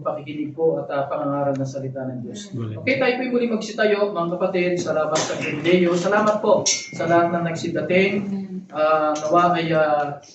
pakikinig po at pangangaral ng salita ng Diyos. Okay, tayo po muli magsitayo, mga kapatid. Salamat sa Panginoon. Salamat po sa lahat ng nagsidating. Nawa ay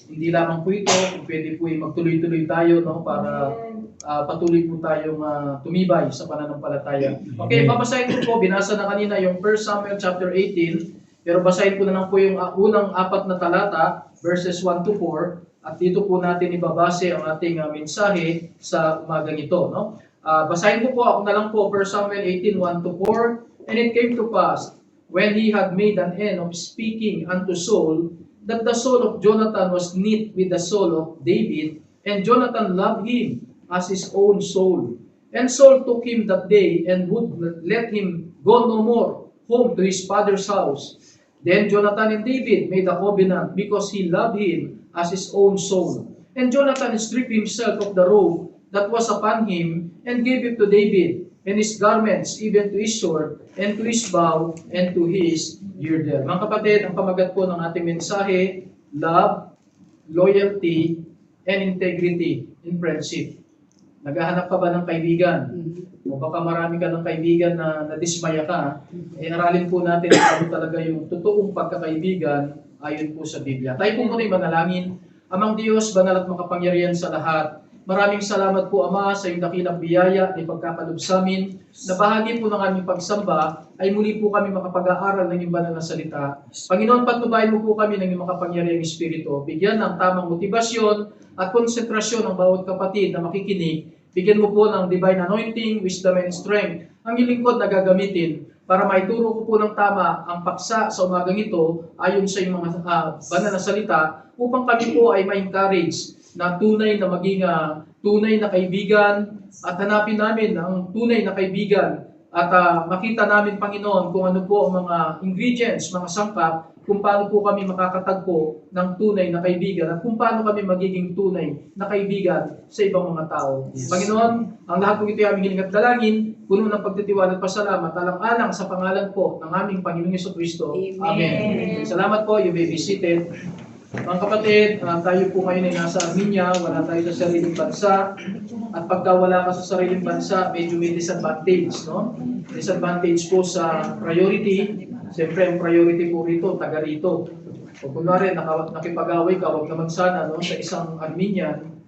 hindi lamang po ito, kung pwede po magtuloy-tuloy tayo, no, para patuloy po tayong tumibay sa pananampalataya. Okay, babasahin ko po, binasa na kanina yung 1 Samuel chapter 18, pero basahin ko na lang po yung unang 4 na talata, verses 1 to 4, at dito po natin ibabase ang ating mensahe sa umagang ito. No? Basahin ko po, ako na lang po, 1 Samuel 18, 1 to 4, And it came to pass, when he had made an end of speaking unto Saul, that the soul of Jonathan was knit with the soul of David, and Jonathan loved him as his own soul. And Saul took him that day, and would let him go no more home to his father's house. Then Jonathan and David made a covenant, because he loved him as his own soul. And Jonathan stripped himself of the robe that was upon him, and gave it to David, and his garments, even to his sword, and to his bow, and to his girdle. Mga kapatid, ang pamagat po ng ating mensahe, love, loyalty, and integrity in friendship. Naghahanap ka ba ng kaibigan? O baka marami ka ng kaibigan na nadismaya ka, aralin po natin ano talaga yung totoong pagkakaibigan ayon po sa Biblia. Tayo po muna manalangin. Amang Diyos, banal at makapangyarihan sa lahat, maraming salamat po, Ama, sa iyong dakilang biyaya na ipagkakalob sa amin, na bahagi po ng aming pagsamba ay muli po kami makapag-aaral ng iyong banal na salita. Panginoon, patnubayan mo po kami ng iyong makapangyarihang Espiritu. Bigyan ng tamang motibasyon at konsentrasyon ng bawat kapatid na makikinig. Bigyan mo po ng divine anointing, wisdom and strength ang iyong lingkod na gagamitin para maituro ko po ng tama ang paksa sa umagang ito ayon sa iyong mga banal na salita upang kami po ay ma-encourage na tunay na maging tunay na kaibigan at hanapin namin ang tunay na kaibigan at makita namin, Panginoon, kung ano po ang mga ingredients, mga sangkap, kung paano po kami makakatagpo ng tunay na kaibigan at kung paano kami magiging tunay na kaibigan sa ibang mga tao. Yes. Panginoon, ang lahat po ito ay aming hiling at dalangin, puno ng pagtitiwala at pasalamat, alang-alang sa pangalan po ng aming Panginoong Jesucristo. Amen. Salamat po, you may be seated. Mga kapatid, tayo po ngayon ay nasa Armenia, wala tayo sa sariling bansa. At pagka wala ka sa sariling bansa, medyo may disadvantage, no? Disadvantage po sa priority. Siyempre, ang priority po rito, taga rito. O kunwari, nakipag-away ka, wag naman sana, no? Sa isang Armenian,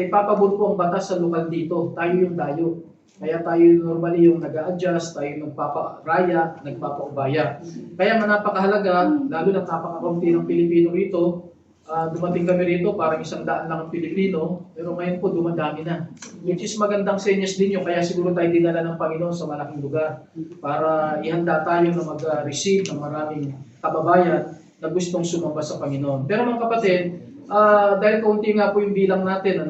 papabor po ang batas sa lokal dito. Tayo yung tayo. Kaya tayo normally yung nag-a-adjust, tayo nagpaparaya, nagpapaubaya. Kaya napakahalaga, lalo na napakakunti ng Pilipino rito, dumating kami rito, parang 100 lang ang Pilipino, pero ngayon po dumadami na. Which is magandang senyas din yun, kaya siguro tayo dinala ng Panginoon sa malaking lugar para ihanda tayo na mag-receive ng maraming kababayan na gustong sumamba sa Panginoon. Pero mga kapatid, dahil kaunti nga po yung bilang natin,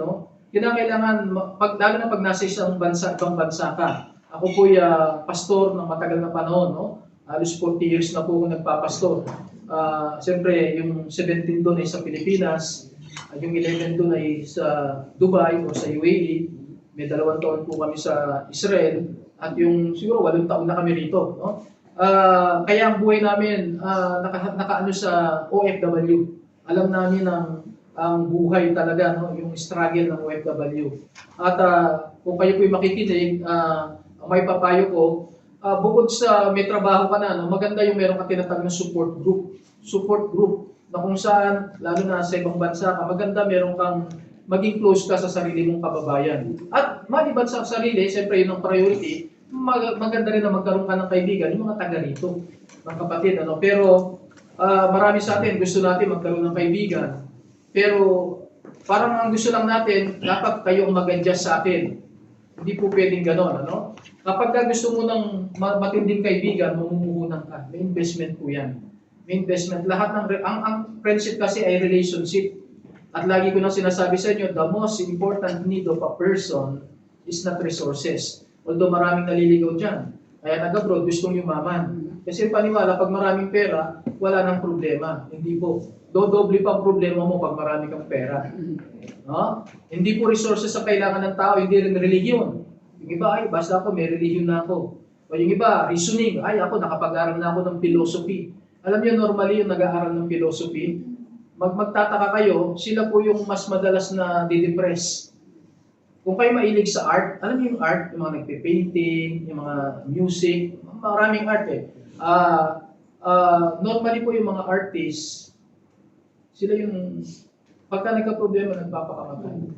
kinakailangan, lalo na pag nasa isang bansa, ibang bansa ka. Ako po'y pastor ng matagal na panahon, no? Halos 40 years na po ako nagpapastor. Siyempre, yung 17 doon ay sa Pilipinas, at yung 11 doon ay sa Dubai o sa UAE. May 2 taon po kami sa Israel, at yung siguro 8 taon na kami rito, no? Kaya ang buhay namin nakaano sa OFW. Alam namin ang buhay talaga, no? Yung struggle ng OFW. At kung kayo po'y makikinig, may papayo ko, bukod sa may trabaho ka na, no? Maganda yung meron ka tinatawag na support group. Support group na kung saan, lalo na sa ibang bansa ka, maganda meron kang maging close ka sa sarili mong kababayan. At maliban sa sarili, siyempre yun ang priority, maganda rin na magkaroon ka ng kaibigan, yung mga taga rito, mga kapatid. Pero marami sa atin, gusto natin magkaroon ng kaibigan. Pero parang ang gusto lang natin, dapat kayo ang mag-adjust sa akin. Hindi po pwedeng gano'n, Kapag gusto mo ng matinding kaibigan, mamumuhunan ka. May investment po yan. May investment. Lahat ang friendship kasi ay relationship. At lagi ko nang sinasabi sa inyo, the most important need of a person is not resources. Although maraming naliligaw dyan. Kaya nag-abroad, gustong yumaman. Kasi paniwala, pag maraming pera, wala nang problema. Hindi po. Dodoble pa ang problema mo pag marami kang pera. Hindi po resources ang kailangan ng tao, hindi rin religion. Yung iba, ay, basta ako, may religion na ako. O yung iba, reasoning. Ay, ako, nakapag-aral na ako ng philosophy. Alam niyo, normally yung nag-aaral ng philosophy, magtataka kayo, sila po yung mas madalas na didepress. kung kayo mahilig sa art, alam niyo yung art, yung mga nagpe-painting, yung mga music, maraming art eh. Normally po yung mga artists, sila yung, pagka nagka-problema, nagpapakamatay.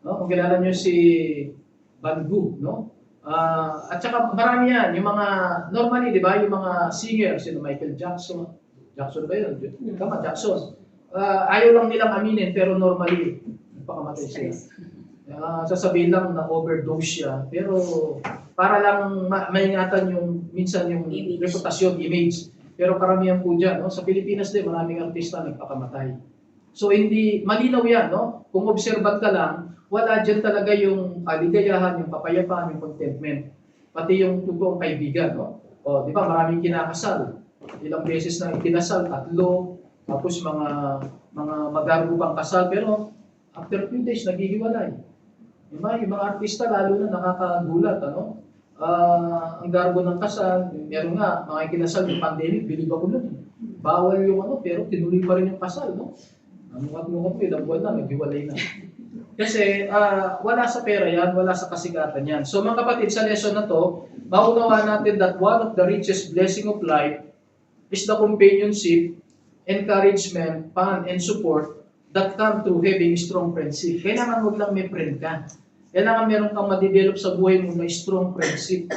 No? Kung kilala niyo si Van Gogh, no? At saka marami yan, yung mga, normally, di ba, yung mga singer, sino Michael Jackson, Jackson ba yun? Tama, Jackson. Ayaw lang nilang aminin, pero normally, nagpakamatay sila. Sasabihin lang na overdose siya, pero para lang maingatan yung, minsan yung reputasyon, image. Pero karamihan po dyan, no? Sa Pilipinas din, maraming artista nagpakamatay. So hindi, malinaw yan, no? Kung obserbat ka lang, wala dyan talaga yung kaligayahan, yung kapayapaan, yung contentment. Pati yung totoong kaibigan, no? O, di ba, maraming kinakasal. Ilang beses na ikinasal, 3, tapos mga magarubang kasal, pero after few days, naghihiwalay. Diba? Yung mga artista, lalo na nakakagulat, ano? Ang garbo ng kasal, meron nga, mga ikinasal, yung pandemic, bilib ako nun. Bawal yung ano, pero tinuloy pa rin yung kasal, no? Ang ilang buwan na, naghiwalay na. Kasi wala sa pera yan, wala sa kasikatan yan. So mga kapatid, sa lesson na to, maunawa natin that one of the richest blessing of life is the companionship, encouragement, fun, and support that come through having strong friendship. Kailangan huwag lang may friend ka. Kailangan meron kang ma-develop sa buhay mo na strong friendship.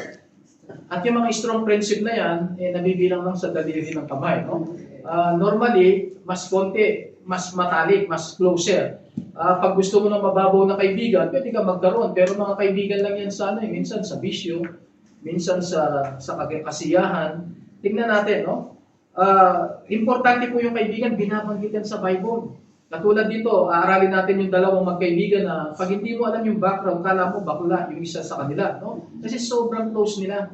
At yung mga strong friendship na yan, nabibilang lang sa daliri ng kamay. No? Normally, mas konti, mas matalik, mas closer. Pag gusto mo ng mababaw na kaibigan, pwede ka magkaroon. Pero mga kaibigan lang yan sana, minsan sa bisyo, minsan sa kasiyahan. Tingnan natin, no? Importante po yung kaibigan, binabanggit yan sa Bible. Katulad dito, aaralin natin yung dalawang magkaibigan na pag hindi mo alam yung background, kala mo bakla yung isa sa kanila. No? Kasi sobrang close nila.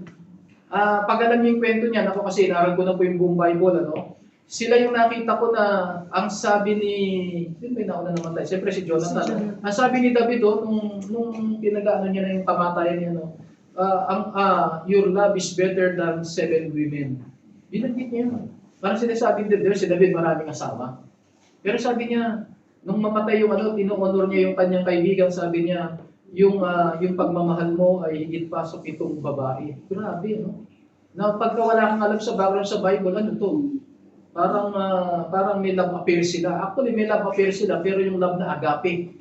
Pag alam niyo yung kwento niya, ako kasi inaral ko na po yung buong Bible, ano? Sila yung nakita ko na ang sabi ni, yun ba yung nauna namatay? Siyempre si Jonathan. Ang sabi ni David, nung pinag-ano niya na yung kamatayan niya, no? Your love is better than 7 women. Binanggit niya yun. Parang sinasabi ni David, si David maraming asawa. Pero sabi niya, nung mamatay yung tino-honor niya yung kanyang kaibigan, sabi niya, yung pagmamahal mo ay higit pa sa 7 babae. Grabe, no? Na pagka wala kang alam sa background sa Bible, ano to? Parang may love affair sila. Actually, may love affair sila, pero yung love na agape.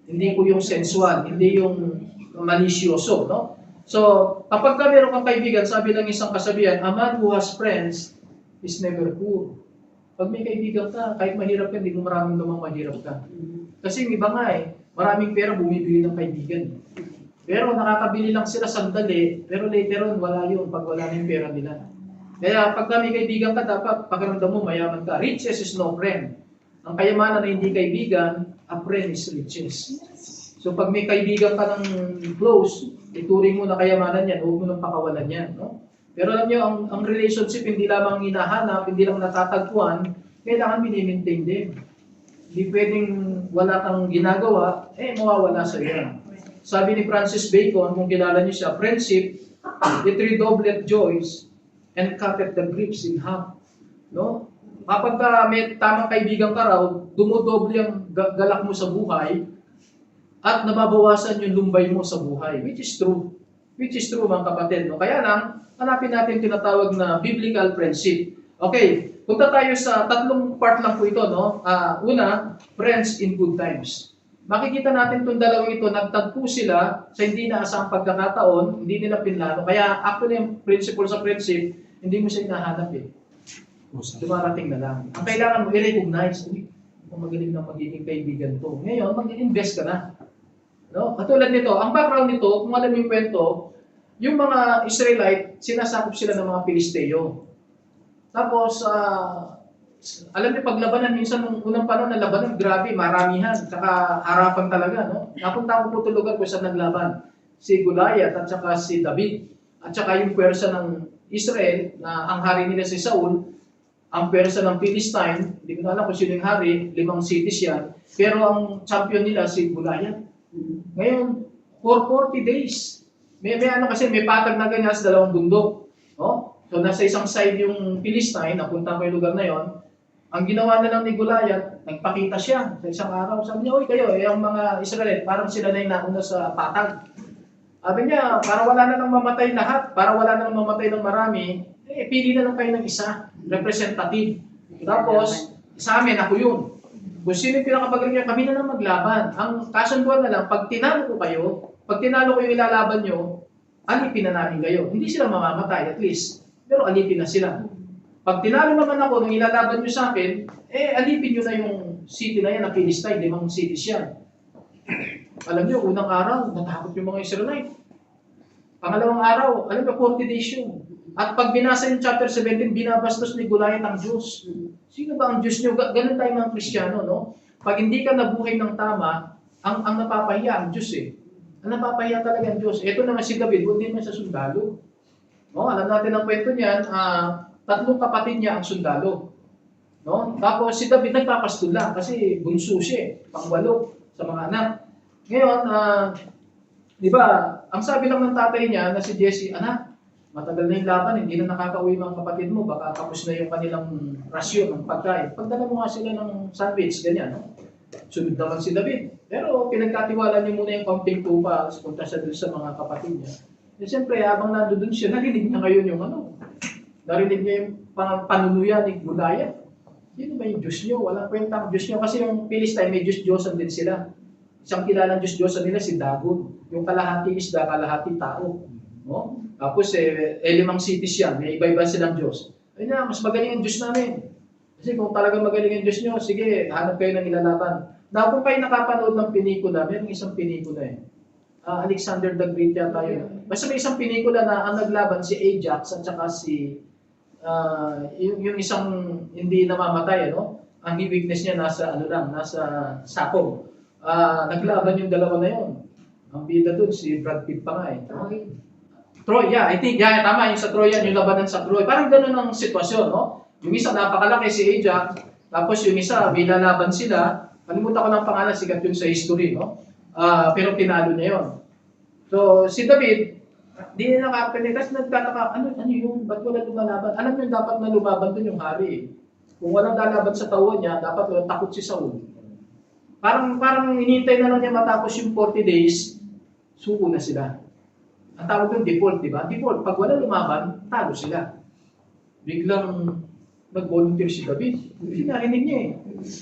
Hindi po yung sensual, hindi yung malisyoso, no? So, kapag meron kang kaibigan, sabi ng isang kasabihan, a man who has friends is never poor. Pag may kaibigan ka, kahit mahirap ka, hindi mo maraming namang mahirap ka. Kasi yung iba nga maraming pera bumibili ng kaibigan. Pero nakakabili lang sila sandali, pero later on, wala yun pag wala na yung pera nila. Kaya pag may kaibigan ka, dapat pakiramdam mo mayaman ka. Riches is no friend. Ang kayamanan na hindi kaibigan, a friend is riches. So pag may kaibigan ka ng close, ituring mo na kayamanan yan, huwag mo nang pakawalan yan. No? Pero alam niyo, ang relationship hindi lamang hinahanap, hindi lang natatagpuan, kailangan minimaintain din. Hindi pwedeng wala kang ginagawa, mawawala sa iyo. Sabi ni Francis Bacon, kung kilala niyo siya, friendship, it redoubleth joys and cutteth the griefs in half. No? Kapag may tamang kaibigan ka raw, dumodoble ang galak mo sa buhay at nababawasan yung lumbay mo sa buhay, which is true. Which is true, mga kapatid. No? Kaya lang, hanapin natin tinatawag na biblical friendship. Okay, punta tayo sa 3 part lang po ito. No? Una, friends in good times. Makikita natin itong dalawang ito, nagtagpo sila sa hindi naasang pagkakataon, hindi nila pinlano. Kaya actually, yung principle sa friendship, hindi mo siya hinahanap Dumarating na lang. Ang kailangan mo i-recognize, magaling na magiging kaibigan to. Ngayon, mag-invest ka na. No? Katulad nito, ang background nito, kung alam yung kwento, yung mga Israelite, sinasakop sila ng mga Pilisteo. Tapos, alam niyo, paglabanan, minsan nung unang panahon na labanan, grabe, maramihan, saka harapan talaga. No? Napunta ko po ito lugar kung saan naglaban. Si Goliath at saka si David. At saka yung pwersa ng Israel, na ang hari nila si Saul, ang pwersa ng Philistine, hindi ko na alam kung sino yung hari, 5 cities yan, pero ang champion nila si Goliath. Ngayon, for 40 days, may patag na ganyan sa 2 bundok. No? So nasa isang side yung Philistine, napunta ko yung lugar na yon. Ang ginawa na lang ni Goliath, nagpakita siya sa isang araw. Sabi niya, "Oy kayo, ang mga Israel, parang sila na yung nauna sa patag." Sabi niya, para wala na nang mamatay lahat, para wala na nang mamatay ng marami, pili na lang kayo ng isa, representative. Tapos, sa amin, ako yun. Kung sino yung pinakapagaling niya, kami na lang maglaban. Ang kasunduan na lang, pag tinalo ko yung ilalaban nyo, alipin na namin kayo. Hindi sila mamamatay, at least. Pero alipin na sila. Pag tinalo naman ako nung ilalaban nyo sa akin, alipin nyo na yung city na yan, na Philistine, 5 cities yan. Alam niyo, unang araw, natakot yung mga Israelite. Pangalawang araw, alam niyo, 40 days yun. At pag binasa yung chapter 17, binabastos ni Goliath ang Diyos. Sino ba ang Diyos niyo? Ganun tayo mga Kristiyano, no? Pag hindi ka nabuhay ng tama, ang napapahiya ang Diyos eh. Ang napapahiya talaga ang Diyos. Ito naman si David, hindi naman sa sundalo. No? Alam natin ang kwento niyan, 3 kapatid niya ang sundalo. No? Tapos si David nagpapastula kasi bunso siya, pang-8 sa mga anak. Ngayon, di ba, ang sabi lang ng tatay niya na si Jesse, "Anak, matagal na yung laban, hindi na nakakauwi mga kapatid mo, baka tapos na yung kanilang rasyon ng pagkain. Pagdala mo nga sila ng sandwich, ganyan." No? Sunod naman si David. Pero pinagkatiwala niya muna yung kaunting tupa, punta siya doon sa mga kapatid niya. E siyempre, habang nandoon siya, narinig niya ngayon yung narinig niya yung panunuya ni Goliath. Sino ba yung Diyos niyo? Walang kwenta ang Diyos niyo. Kasi yung Philistine, may Diyos-Diyosan din sila. Isang kilalang Diyos-Diyosan nila si Dagon. Yung kalahati isda, kalahati tao. No? Tapos, 5 cities yan. May iba-iba silang Diyos. Ayun na, mas magaling ang Diyos namin. Kasi kung talagang magaling ang Diyos nyo, sige, hanap kayo ng ilalaban. Now, kung kayo nakapanood ng pelikula, mayroong isang pelikula Alexander the Great yata yun. Basta may isang pelikula na ang naglaban si Ajax at saka si yung isang hindi namamatay, ano? Ang weakness niya nasa nasa sakong. Naglaban yung dalawa na yun. Ang bida doon si Brad Pitt pa nga eh. Troy, yeah, I think, yeah, tama yung sa Troy yan, yung labanan sa Troy. Parang gano'n ang sitwasyon, no? Yung isa napakalaki si Ajax, tapos yung isa bilalaban sila. Kalimutan ko ng pangalan, sikat yun sa history, no? Pero pinalo niya yun. So, si David, di na nakapili. Kasi nagtataka, ano yung, ba't wala lumalaban? Alam niyo, dapat na lumaban dun yung hari. Kung walang lalaban sa tauhan niya, dapat walang takot si Saul. Parang inintay na lang niya matapos yung 40 days, suko na sila. Ang tawag yung default, di ba? Default, pag wala lumaban, talo sila. Biglang nag-volunteer si David. Hindi narinig niya eh.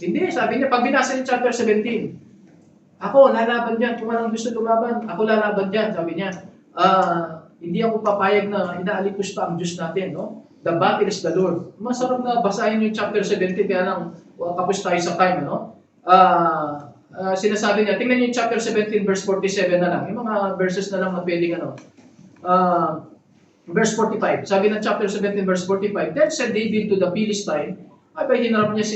Hindi, sabi niya, pag binasa yung chapter 17, ako, lalaban dyan. Kung walang gusto lumaban, ako lalaban dyan, sabi niya. Hindi ako papayag na inaalikos pa ang Diyos natin, no? The battle is the Lord. Masarap na basahin yung chapter 17, kaya lang, kapos tayo sa time, no? Sinasabi niya, tingnan niyo yung chapter 17, verse 47 na lang. Yung mga verses na lang na pwedeng, verse 45. Sabi ng chapter 17, verse 45, "Then said David to the Philistine," hinarap niya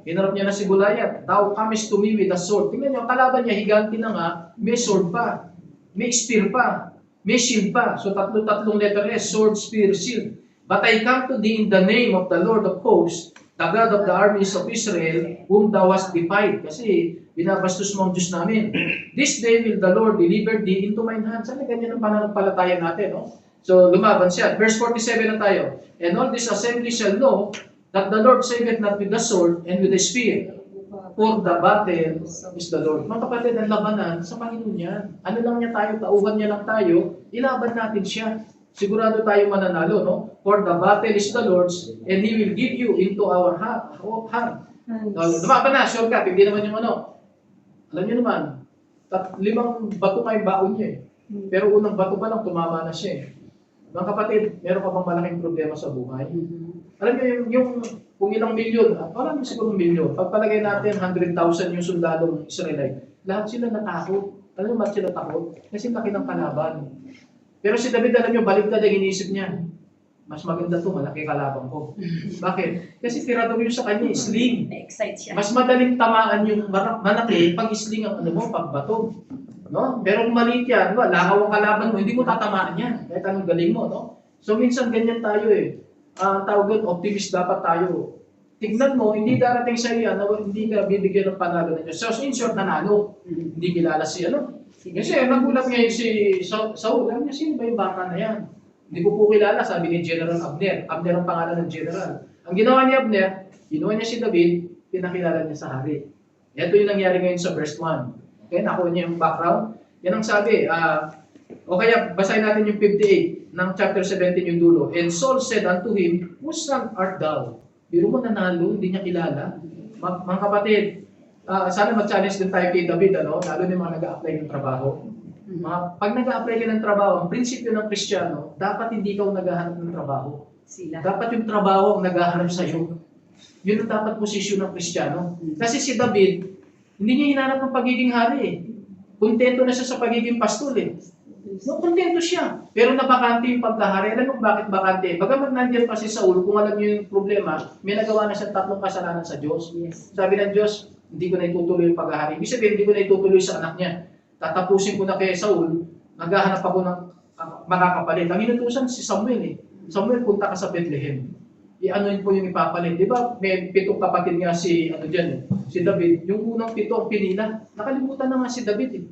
hinarap niya na si Goliath, "Thou comest to me with a sword." Tingnan niyo, ang kalaban niya, higanti na nga, may sword pa, may spear pa, may shield pa. So tatlong letter S, sword, spear, shield. "But I come to thee in the name of the Lord of hosts, the God of the armies of Israel, whom thou hast defied." Kasi binabastos mo ang Diyos namin. "This day will the Lord deliver thee into mine hand." Sana ganyan ang pananampalataya natin, no? So, lumaban siya. Verse 47 na tayo. "And all this assembly shall know that the Lord saveth not with the sword and with the spear, for the battle is the Lord." Mga kapatid, ang labanan sa Panginoon yan. Ano lang niya tayo, tauhan niya lang tayo, ilaban natin siya. Sigurado tayo mananalo, no? "For the battle is the Lord's, and He will give you into our hand." Lumaban na, shortcut, hindi naman yung alam niyo naman, 5 bato kayong baon niya eh. Pero unang bato pa lang, tumama na siya eh. Mga kapatid, meron ka bang malaking problema sa buhay? Alam niyo, yung kung ilang milyon, parang siguro milyon, pagpalagay natin 100,000 yung sundalong Israelite, lahat sila natakot. Alam niyo, bakit sila takot? Kasi laki ng kalaban. Pero si David, alam niyo, baliktad ang iniisip niya. Mas maganda to, malaki kalaban ko. Bakit? Kasi tirado mo sa kanya, sling. Mas madaling tamaan yung malaki pag sling ang pagbato. No? Pero kung maliit yan, lakaw ang kalaban mo, hindi mo tatamaan yan. Kahit anong galing mo, no? So minsan ganyan tayo eh. Tawag doon, optimist dapat tayo. Tignan mo, hindi darating sa iyo na hindi ka bibigyan ng panalo na Diyos. So in short, nanalo. Hindi kilala si Kasi nagulat ngayon si Saul. Alam niya, sino ba yung bata na yan? Hindi ko po kilala, sabi ni General Abner. Abner ang pangalan ng general. Ang ginawa ni Abner, ginawa niya si David, pinakilala niya sa hari. Ito yung nangyari ngayon sa verse 1. Okay, nakuha niyo yung background. Yan ang sabi. O kaya, basahin natin yung 58 ng chapter 17 yung dulo. And Saul said unto him, Whose son art thou? Biro mo nanalo, hindi niya kilala. Mga kapatid, sana mag-challenge din tayo kay David, lalo na yung mga nag-a-apply ng trabaho. Pag nag-a-apply ka ng trabaho, ang prinsipyo ng Kristiyano, dapat hindi ka naghahanap ng trabaho. Dapat yung trabaho ang naghahanap sa iyo. Yun ang dapat posisyon ng Kristiyano. Kasi si David, hindi niya hinanap ng pagiging hari. Kontento na siya sa pagiging pastol. No, kontento siya. Pero napakante yung pagkahari. Alam mo bakit bakante? Bagamat nandiyan pa si Saul, kung alam niyo yung problema, may nagawa na siya 3 kasalanan sa Diyos. Yes. Sabi ng Diyos, hindi ko na itutuloy yung paghahari. Ibig sabihin, hindi ko na itutuloy sa anak niya. Tatapusin ko na kay Saul, naghahanap ako ng makakapalit. Ang inutusan si Samuel Samuel, punta ka sa Bethlehem. I-anoin po yung ipapalit. Di ba, may 7 kapatid nga si si David. Yung unang 7 ang pinila. Nakalimutan na nga si David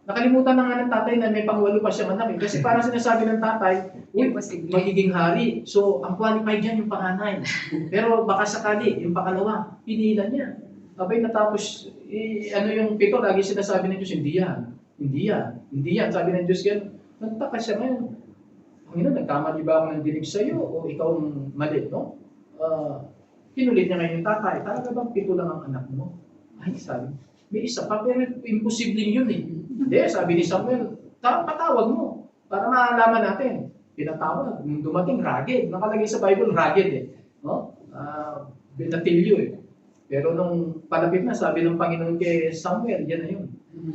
Nakalimutan na nga ng tatay na may pang-8 pa siyang anak. Kasi parang sinasabi ng tatay, magiging hari. So, ang qualified dyan yung panganay. Pero baka sakali, yung pangalawa, pinila niya. Abay natapos, yung 7, lagi sinasabi ng Diyos, hindi yan. Sabi ng Diyos, nagtaka siya ngayon. Panginoon, nagkamali ba ako ng dinig sa iyo o ikaw ang mali, no? Pinulit niya ngayon yung tatay, talaga bang 7 lang ang anak mo? Ay, sabi, may isa pa, pero imposibleng yun Hindi, sabi ni Samuel, patawag mo para maalaman natin. Pinatawag, nung dumating, rugged. Nakalagay sa Bible, rugged no? Binatilyo Pero nung palapit na, sabi ng Panginoon kay Samuel, yan na yun.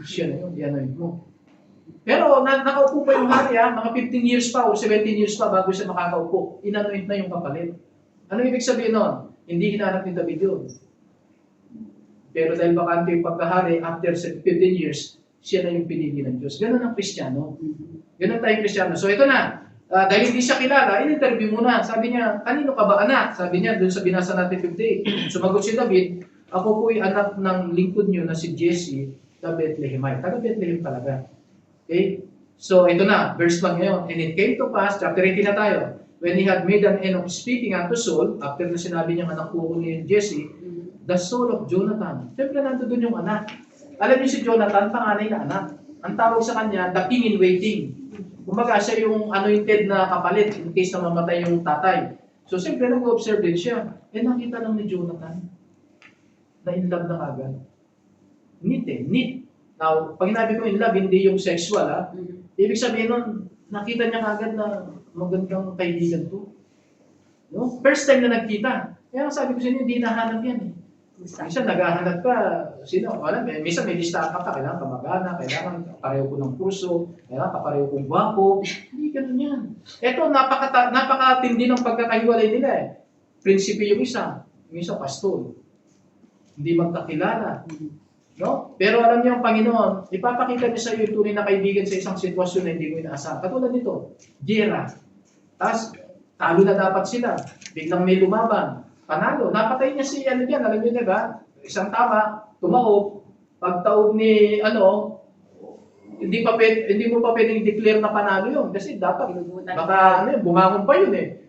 Siya na yun, yan na yun mo. Pero nakaupo pa yung hari, mga 15 years pa o 17 years pa bago siya makakaupo. Inanoint na yung kapalit. Ano ibig sabihin nun? Hindi hinanap ni David yun. Pero dahil bakante yung pagkahari, after 15 years, siya na yung pinili ng Diyos. Ganun ang Kristiyano. Ganun tayong Kristiyano. So ito na, dahil hindi siya kilala, in-interview muna. Sabi niya, kanino ka ba anak? Sabi niya, doon sa binasa natin 58. Sumagot si David, ako po'y anak ng lingkod niyo na si Jesse, the Bethlehemite. Taga Bethlehem talaga. Okay? So, ito na, verse 1 ngayon. And it came to pass, chapter 18 na tayo, when he had made an end of speaking unto Saul, after na sinabi niya anak po ni Jesse, the soul of Jonathan. Siyempre, nandoon yung anak. Alam niyo si Jonathan, panganay na anak. Ang tawag sa kanya, the king in waiting. Kumbaga, siya yung anointed na kapalit in case na mamatay yung tatay. So, siyempre, nag-observe din siya. Nakita lang ni Jonathan na in love na agad. Neat. Now, pag hinabi ko in love, hindi yung sexual, ibig sabihin nun, nakita niya kagad na magandang kaibigan to. No? First time na nagkita. Kaya sabi ko sa inyo, hindi nahanap yan Minsan naghahanap ka, minsan may listahan ka pa, kailangan kamag-anak, kailangan pareho ko ng kurso, kailangan pareho kong gwapo. Hindi ganun yan. Ito, napakatindi ng pagkakahiwalay nila Prinsipyo yung isa pastol. Hindi magkakilala. No? Pero alam niyo ang Panginoon, ipapakita niya sa iyo yung tunay na kaibigan sa isang sitwasyon na hindi mo inaasahan. Katulad nito, gera. Tapos, talo na dapat sila. Biglang may lumaban. Panalo. Napatay niya si alam niyo diba? Isang tama, tumaob. Pagtaob ni, hindi mo pa pwedeng declare na panalo yun. Kasi dapat, baka bumangon pa yun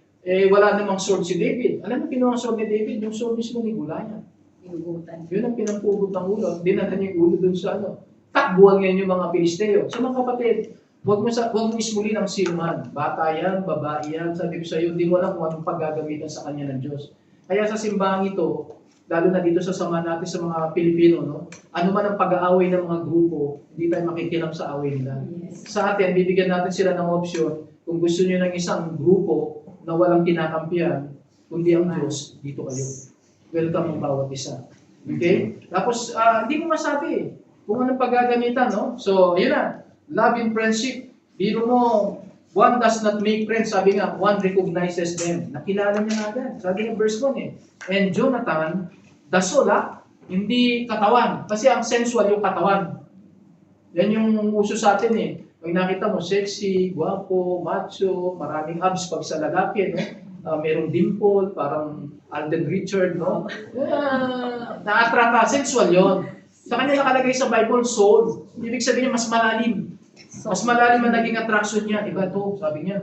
wala namang sword si David. Alam mo, kinuha ang sword ni David, yung sword mismo ni Goliath. Yun ang pinampugot ng ulo. Dinala niya yung ulo dun sa takbuhan ngayon yung mga Pilisteo. So mga kapatid, huwag mo ismulin ang sinuman. Bata yan, babae yan. Sabi ko sa iyo, hindi mo alam kung anong paggagamitan sa kanya ng Diyos. Kaya sa simbahang ito, lalo na dito sa sama natin sa mga Pilipino, ano man ang pag-aaway ng mga grupo, hindi tayo makikilam sa away nila. Yes. Sa atin, bibigyan natin sila ng option. Kung gusto niyo ng isang grupo na walang kinakampihan, kundi ang Diyos, dito kayo. Welcome ang bawat isa. Okay? Tapos, hindi mo masabi kung anong paggagamitan, So, yun na. Love and friendship. Biro mo, one does not make friends. Sabi nga, one recognizes them. Nakilala niya nga agad. Sabi nga verse 1 And Jonathan, the soul, hindi katawan. Kasi ang sensual yung katawan. Yan yung uso sa atin Pag nakita mo, sexy, guwapo, macho, maraming abs pag sa lalaki, merong dimple, parang Alden Richard, na-attract ka, sensual yon. Sa kanya nakalagay sa Bible, soul. Ibig sabihin mas malalim. Mas malalim ang naging attraction niya. Iba to, sabi niya.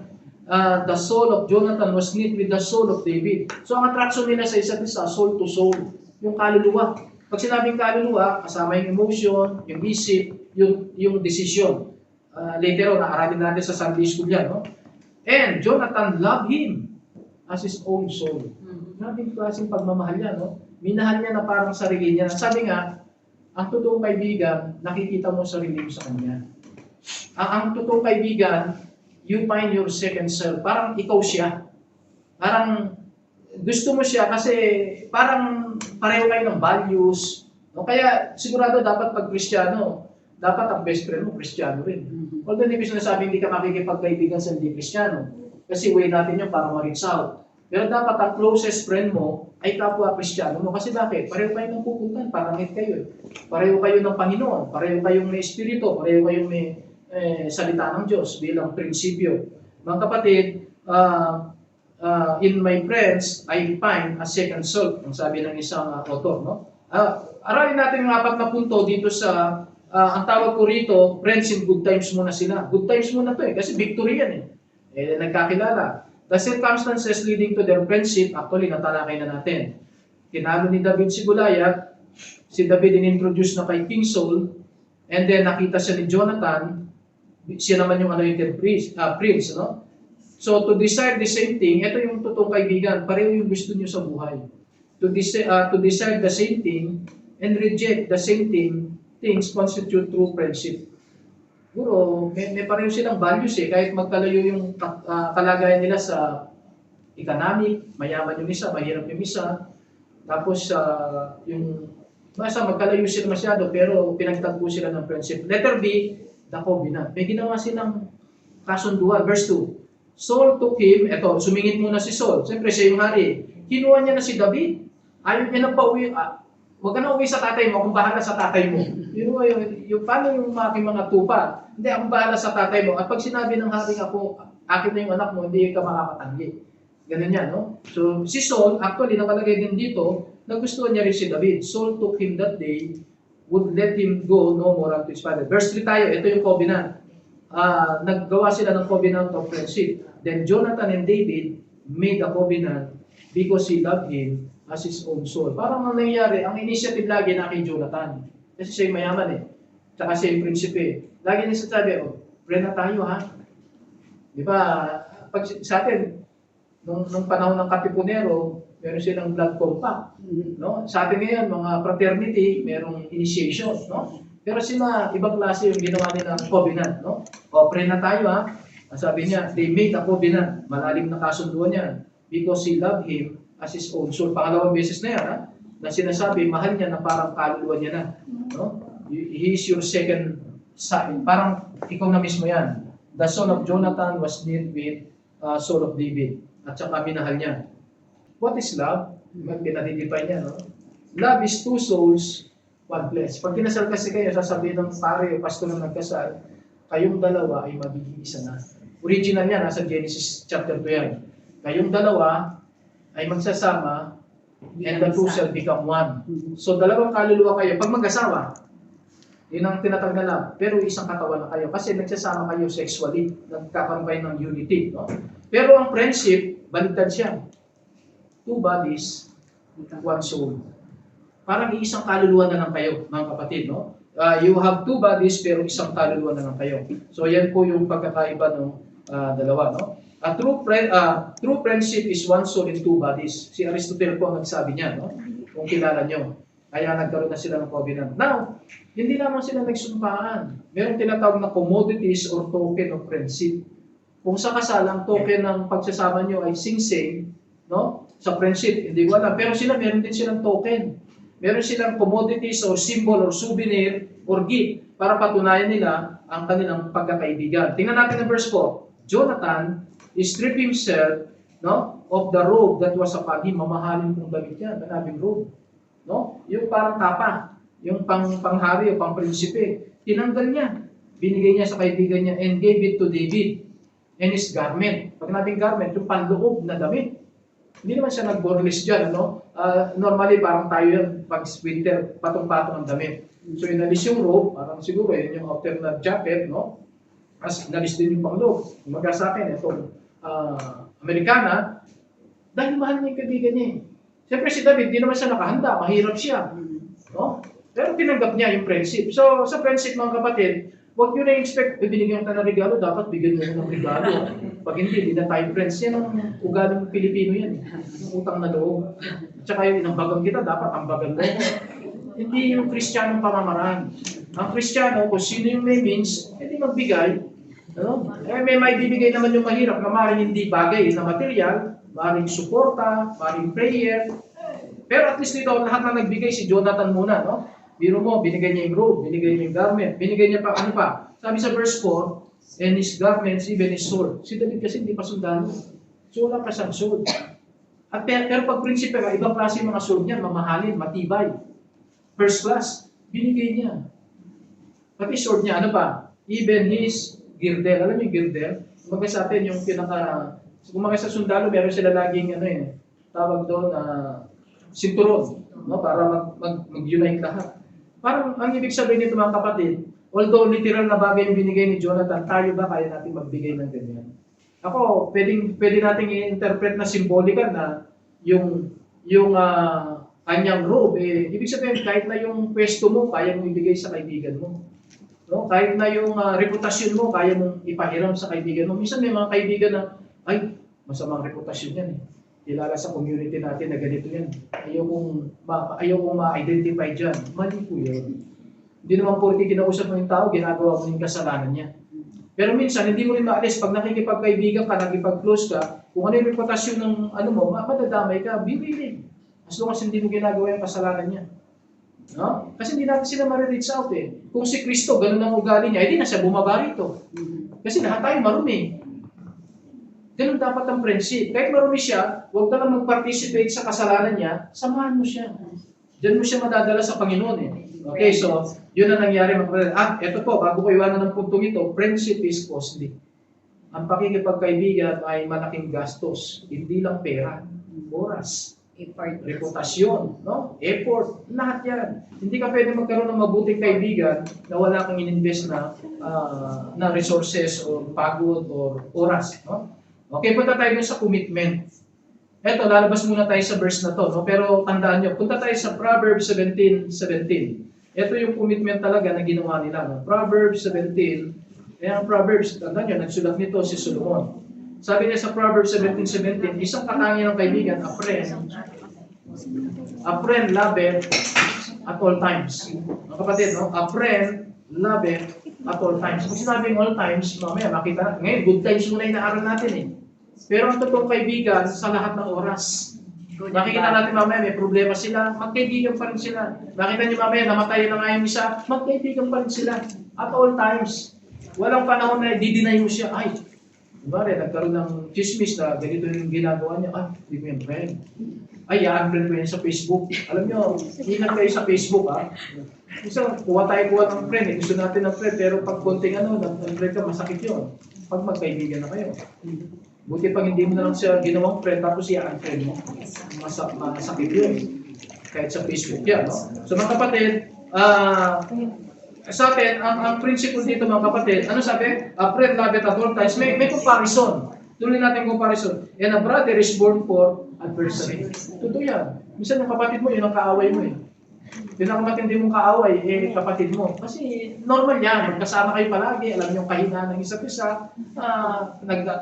The soul of Jonathan was knit with the soul of David. So ang attraction nila sa isa't isa, soul to soul. yung kaluluwa. Pag sinabing kaluluwa, kasama yung emotion, yung isip, yung decision. Later on, naaralin natin sa Sunday School yan. No? And Jonathan loved him as his own soul. Grabing klaseng pagmamahal yan. No? Minahal niya na parang sarili niya. Sabi nga, ang totoong kaibigan, nakikita mo sarili mo sa kanya. Ang totoong kaibigan, you find your second self. Parang ikaw siya. Parang gusto mo siya kasi parang pareho kayo ng values. No? Kaya sigurado dapat pag Kristiyano, dapat ang best friend mo Kristiyano rin. Although hindi ko sinasabing hindi ka makikipagkaibigan sa hindi Kristiyano. Kasi way natin yun para ma-reach out. Pero dapat ang closest friend mo ay kapwa Kristiyano mo. Kasi bakit? Pareho kayo ng pupuntan, parangit kayo. Pareho kayo ng Panginoon, pareho kayong may Espiritu, pareho kayong may salita ng Diyos bilang prinsipyo. Mga kapatid, in my friends, I find a second self, ang sabi ng isang author. No? Aralin natin yung 4 na punto dito sa, ang tawag ko rito, friends in good times muna sila. Good times muna to kasi victory yan nagkakilala. The circumstances leading to their friendship, actually, natalakay na natin. Tinalo ni David si Goliath, si David inintroduce na kay King Saul, and then nakita siya ni Jonathan, siya naman yung anointed prince, no? So, to desire the same thing, ito yung totoong kaibigan, pareho yung gusto niyo sa buhay. To desire the same thing and reject the same things constitute true friendship. Siguro, may pareho silang values kahit magkalayo yung kalagayan nila sa economic, mayaman yung isa, mahirap yung isa, tapos magkalayo sila masyado, pero pinagtagpo sila ng friendship. Letter B, the covenant. May ginawa silang kasunduan. Verse 2, Saul took him, sumingit muna si Saul. Siyempre, siya yung hari. Kinuha niya na si David. Ayaw niya na pauwi. Huwag ka na uwi sa tatay mo, kung bahala sa tatay mo. Paano yung aking mga tupa? Hindi, akong bahala sa tatay mo. At pag sinabi ng hari ako, akin na yung anak mo, hindi ka makakatanggi. Ganun yan, no? So, si Saul, actually, nakalagay din dito, nagustuhan niya rin si David. Saul took him that day, would let him go no more unto his father. Verse 3 tayo, ito yung covenant. Naggawa sila ng covenant of friendship. Then Jonathan and David made a covenant because he loved him as his own soul. Parang ang nangyayari, ang initiative lagi na kay Jonathan. Kasi siya yung mayaman Tsaka siya yung prinsipe. Lagi niya sasabi, friend na tayo Di ba, pag sa atin, nung panahon ng Katipunero, meron silang blood compact. No? Sa atin ngayon, mga fraternity, merong initiation. No? Pero sila, ibang klase yung ginawa nila ng covenant. No? Friend na tayo Sabi niya, they made a covenant. Malalim na kasunduan niya. Because he loved him as his own soul. Pangalawang beses na yan, na sinasabi, mahal niya na parang kaluluwa niya na. No? He is your second son. Parang ikaw na mismo yan. The son of Jonathan was knit with son of David. At saka minahal niya. What is love? Pinadidefine niya, no? Love is two souls, one flesh. Pag kinasal kasi kayo, sasabihin ng pare o pastor na nagkasal, kayong dalawa ay magiging isa na. Original niya, nasa Genesis chapter 2 yan. Kayong dalawa ay magsasama and the two shall become one. So, dalawang kaluluwa kayo. Pag mag-asawa, yun ang tinatawag na love. Pero isang katawan na kayo. Kasi nagsasama kayo sexually. Nagkakaroon kayo ng unity. No? Pero ang friendship, baliktad siya. Two bodies, one soul. Parang isang kaluluwa na lang kayo, mga kapatid. No? You have two bodies, pero isang kaluluwa na lang kayo. So, yan po yung pagkakaiba ng dalawa. No? True friendship is one soul in two bodies. Si Aristotle po ang nagsabi niya, no? Kung kilala nyo. Kaya nagkaroon na sila ng covenant. Now, hindi naman sila nagsumpaan. Meron tinatawag na commodities or token of friendship. Kung sa kasalang token ng pagsasama nyo ay sing-sing, no? Sa friendship, hindi ko alam. Pero sila, meron din silang token. Meron silang commodities or symbol or souvenir or gift para patunayan nila ang kanilang pagkakaibigan. Tingnan natin ang verse 4. Jonathan stripped himself, no, of the robe that was upon him. Mamahalin kong damit yan, manabing robe. No? Yung parang tapa, yung panghari o pang-prinsipe. Tinanggal niya. Binigay niya sa kaibigan niya and gave it to David and his garment. Pag nabing garment, yung panloob na damit. Hindi naman siya nag-boreless dyan, no? Normally, parang tayo yan, pag winter, patong-patong ang damit. So, inalis yung robe, parang siguro yun yung outer na jacket, no? As inalis din yung pangloob. Sa akin, itong Amerikana, dahil mahal niya yung kaibigan niya. Siyempre si David, di naman siya nakahanda, mahirap siya. No? Pero tinanggap niya yung friendship. So, sa friendship mga kapatid, huwag nyo na-expect, binigyan ka ng regalo, dapat bigyan mo ng regalo. Pag hindi na tayo friends. Yan ang ugaling Pilipino yan. Yung utang na loob. Tsaka yung inambagan kita, dapat ambagan mo. Hindi yung Kristiyanong pamamaraan. Ang Kristiyano, kung sino yung may means, hindi magbigay. Ano? May bibigay naman yung mahirap na maaaring hindi bagay na material, maaaring suporta, maaaring prayer. Pero at least dito, lahat na nagbigay si Jonathan muna, no? Biro mo, binigay niya yung robe, binigay niya yung garment, binigay niya pa, ano pa? Sabi sa verse 4, and his garments, even his sword. Si David kasi hindi pa sundalo. So wala pa siyang sword. At pero pag prinsipe ka, ibang klase yung mga sword niya, mamahalin, matibay. First class, binigay niya. Pati sword niya, ano pa? Even his girdle. Alam niyo yung girdle? Kumbaga sa atin, yung kumbaga sa sundalo, meron sila laging, tawag doon, sinturon, no? Para mag-unite lahat. Parang ang ibig sabihin nito mga kapatid, although literal na bagay yung binigay ni Jonathan, tayo ba kaya natin magbigay ng ganyan? Ako, pwede nating i-interpret na simbolika na yung kanyang robe, ibig sabihin kahit na yung pwesto mo, kaya mong ibigay sa kaibigan mo. No? Kahit na yung reputasyon mo, kaya mong ipahiram sa kaibigan mo. Minsan may mga kaibigan na, ay, masamang reputasyon yan eh. Kilala sa community natin na ganito yan. Ayaw kong ma-identify dyan. Mali po yun. Hindi naman po kinausap mo yung tao, ginagawa mo yung kasalanan niya. Pero minsan, hindi mo rin maalis. Pag nakikipagkaibigan ka, nakikipag-close ka, kung ano yung reputasyon ng madadamay ka, bibilig. As long as hindi mo ginagawa yung kasalanan niya. No? Kasi hindi natin sila ma-reach out eh. Kung si Kristo, ganun ang ugali niya, hindi na siya bumaba rito. Kasi lahat tayo marumi. Ganun dapat ang friendship. Kahit marumi siya, huwag ka lang mag-participate sa kasalanan niya, samahan mo siya. Diyan mo siya madadala sa Panginoon eh. Okay, so, yun ang nangyari. Ito po, bago ko iwanan ng puntong ito, friendship is costly. Ang pakikipagkaibigan ay malaking gastos. Hindi lang pera, oras, reputasyon, no? Effort, lahat yan. Hindi ka pwede magkaroon ng mabuting kaibigan na wala kang in-invest na resources or pagod or oras, no? Okay, punta tayo sa commitment. Eto, lalabas muna tayo sa verse na to, no? Pero tandaan nyo, punta tayo sa Proverbs 17:17. Ito yung commitment talaga na ginawa nila. No? Proverbs 17, ang Proverbs, tandaan nyo, nagsulat nito si Solomon. Sabi niya sa Proverbs 17:17, isang katangian ng kaibigan, a friend loveth at all times. Mga kapatid, no? A friend loveth at all times. Kung sinabing all times, mamaya makita, ngayon, good times muna inaaral natin eh. Pero ang totoong kaibigan sa lahat ng oras. Makikita natin mamaya may problema sila, magkaibigan pa rin sila. Nakita niyo mamaya namatay na nga yung isa, magkaibigan pa rin sila. At all times. Walang panahon na di-deny mo siya, ay, diba, nagkaroon ng chismis na ganito yung ginagawa niya, hindi mo yung friend. Ay, unfriend ko yan sa Facebook. Alam niyo, ingat kayo sa Facebook ha. Isa, kuha ng friend, gusto natin ng friend, pero pag konting ng-friend ka, masakit yun. Pag magkaibigan na kayo. Buti pag hindi mo na lang siya ginawang friend, tapos i-unfriend mo. Masakit yun. Kahit sa Facebook yan, no? So mga kapatid, sa atin, ang principle dito mga kapatid, ano sabi? A friend loveth at all times. May comparison. Tuloy natin comparison. And a brother is born for adversary. Totoo yan. Minsan yung kapatid mo, yun ang kaaway mo eh. Yun ang matindi mong kaaway, kapatid mo. Kasi normal yan, magkasama kayo palagi, alam niyo yung kahinaan ng isa't isa,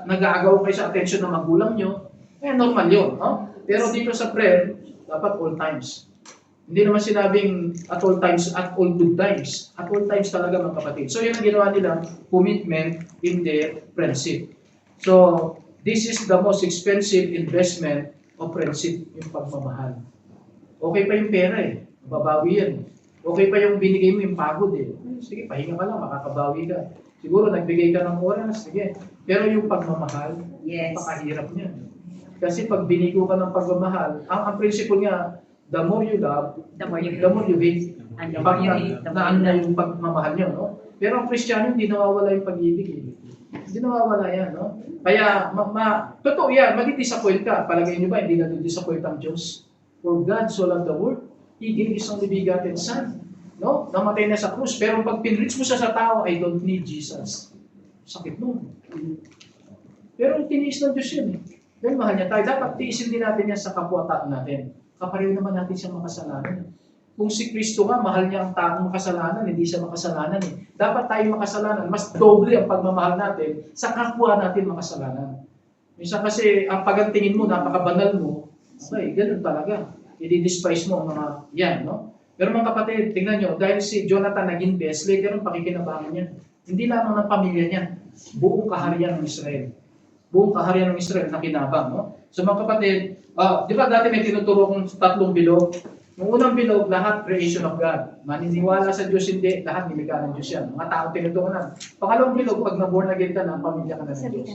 nag-aagaw kayo sa attention ng magulang nyo, normal yun. No? Pero dito sa prayer, dapat all times. Hindi naman sinabing at all times, at all good times. At all times talaga mga kapatid. So yun ang ginawa nila, commitment in their friendship. So, this is the most expensive investment of friendship, yung pagmamahal. Okay pa yung pera eh. Babawi yan. Okay pa yung binigay mo yung pagod eh. Sige, pahinga ka lang, makakabawi ka. Siguro nagbigay ka ng oras, sige. Pero yung pagmamahal, napakahirap niya. Kasi pag binigo ka ng pagmamahal, ang principle niya, the more you love, the more you hate. Pag na yung pagmamahal niyo, no? Pero ang Kristiyano, hindi nawawala yung pag-ibig eh. Hindi nawawala yan, no? Kaya, totoo yan, mag-disappoint ka. Palagay niyo ba, hindi na disappoint ang Diyos? For God so loved the world, He gave His only begotten Son. No? Namatay na sa krus. Pero pag pinreach mo siya sa tao, I don't need Jesus. Sakit nun. Pero tiniis ng Diyos yun. Dahil mahal niya tayo. Dapat tiisin din natin yan sa kapwa-tao natin. kapareho naman natin siyang makasalanan. Kung si Kristo nga, mahal niya ang taong makasalanan, hindi siya makasalanan eh. Dapat tayo makasalanan, mas doble ang pagmamahal natin sa kapwa natin makasalanan. Minsan kasi, ang pagtingin mo, napakabanal mo, okay, ganun talaga. I-despise mo ang mga yan, no? Pero mga kapatid, tingnan nyo, dahil si Jonathan naging best, later ang pakikinabangan niya. Hindi lamang ng pamilya niya, buong kaharian ng Israel. Buong kaharian ng Israel na kinabang, no? So mga kapatid, di ba dati may tinuturo kong 3 bilog? Yung unang bilog, lahat creation of God. Maniniwala sa Diyos, hindi, lahat nimika ng Diyos yan. Mga tao tinutuunan. Pangalawang bilog, pag na-born again ka na, pamilya ka na ng Diyos.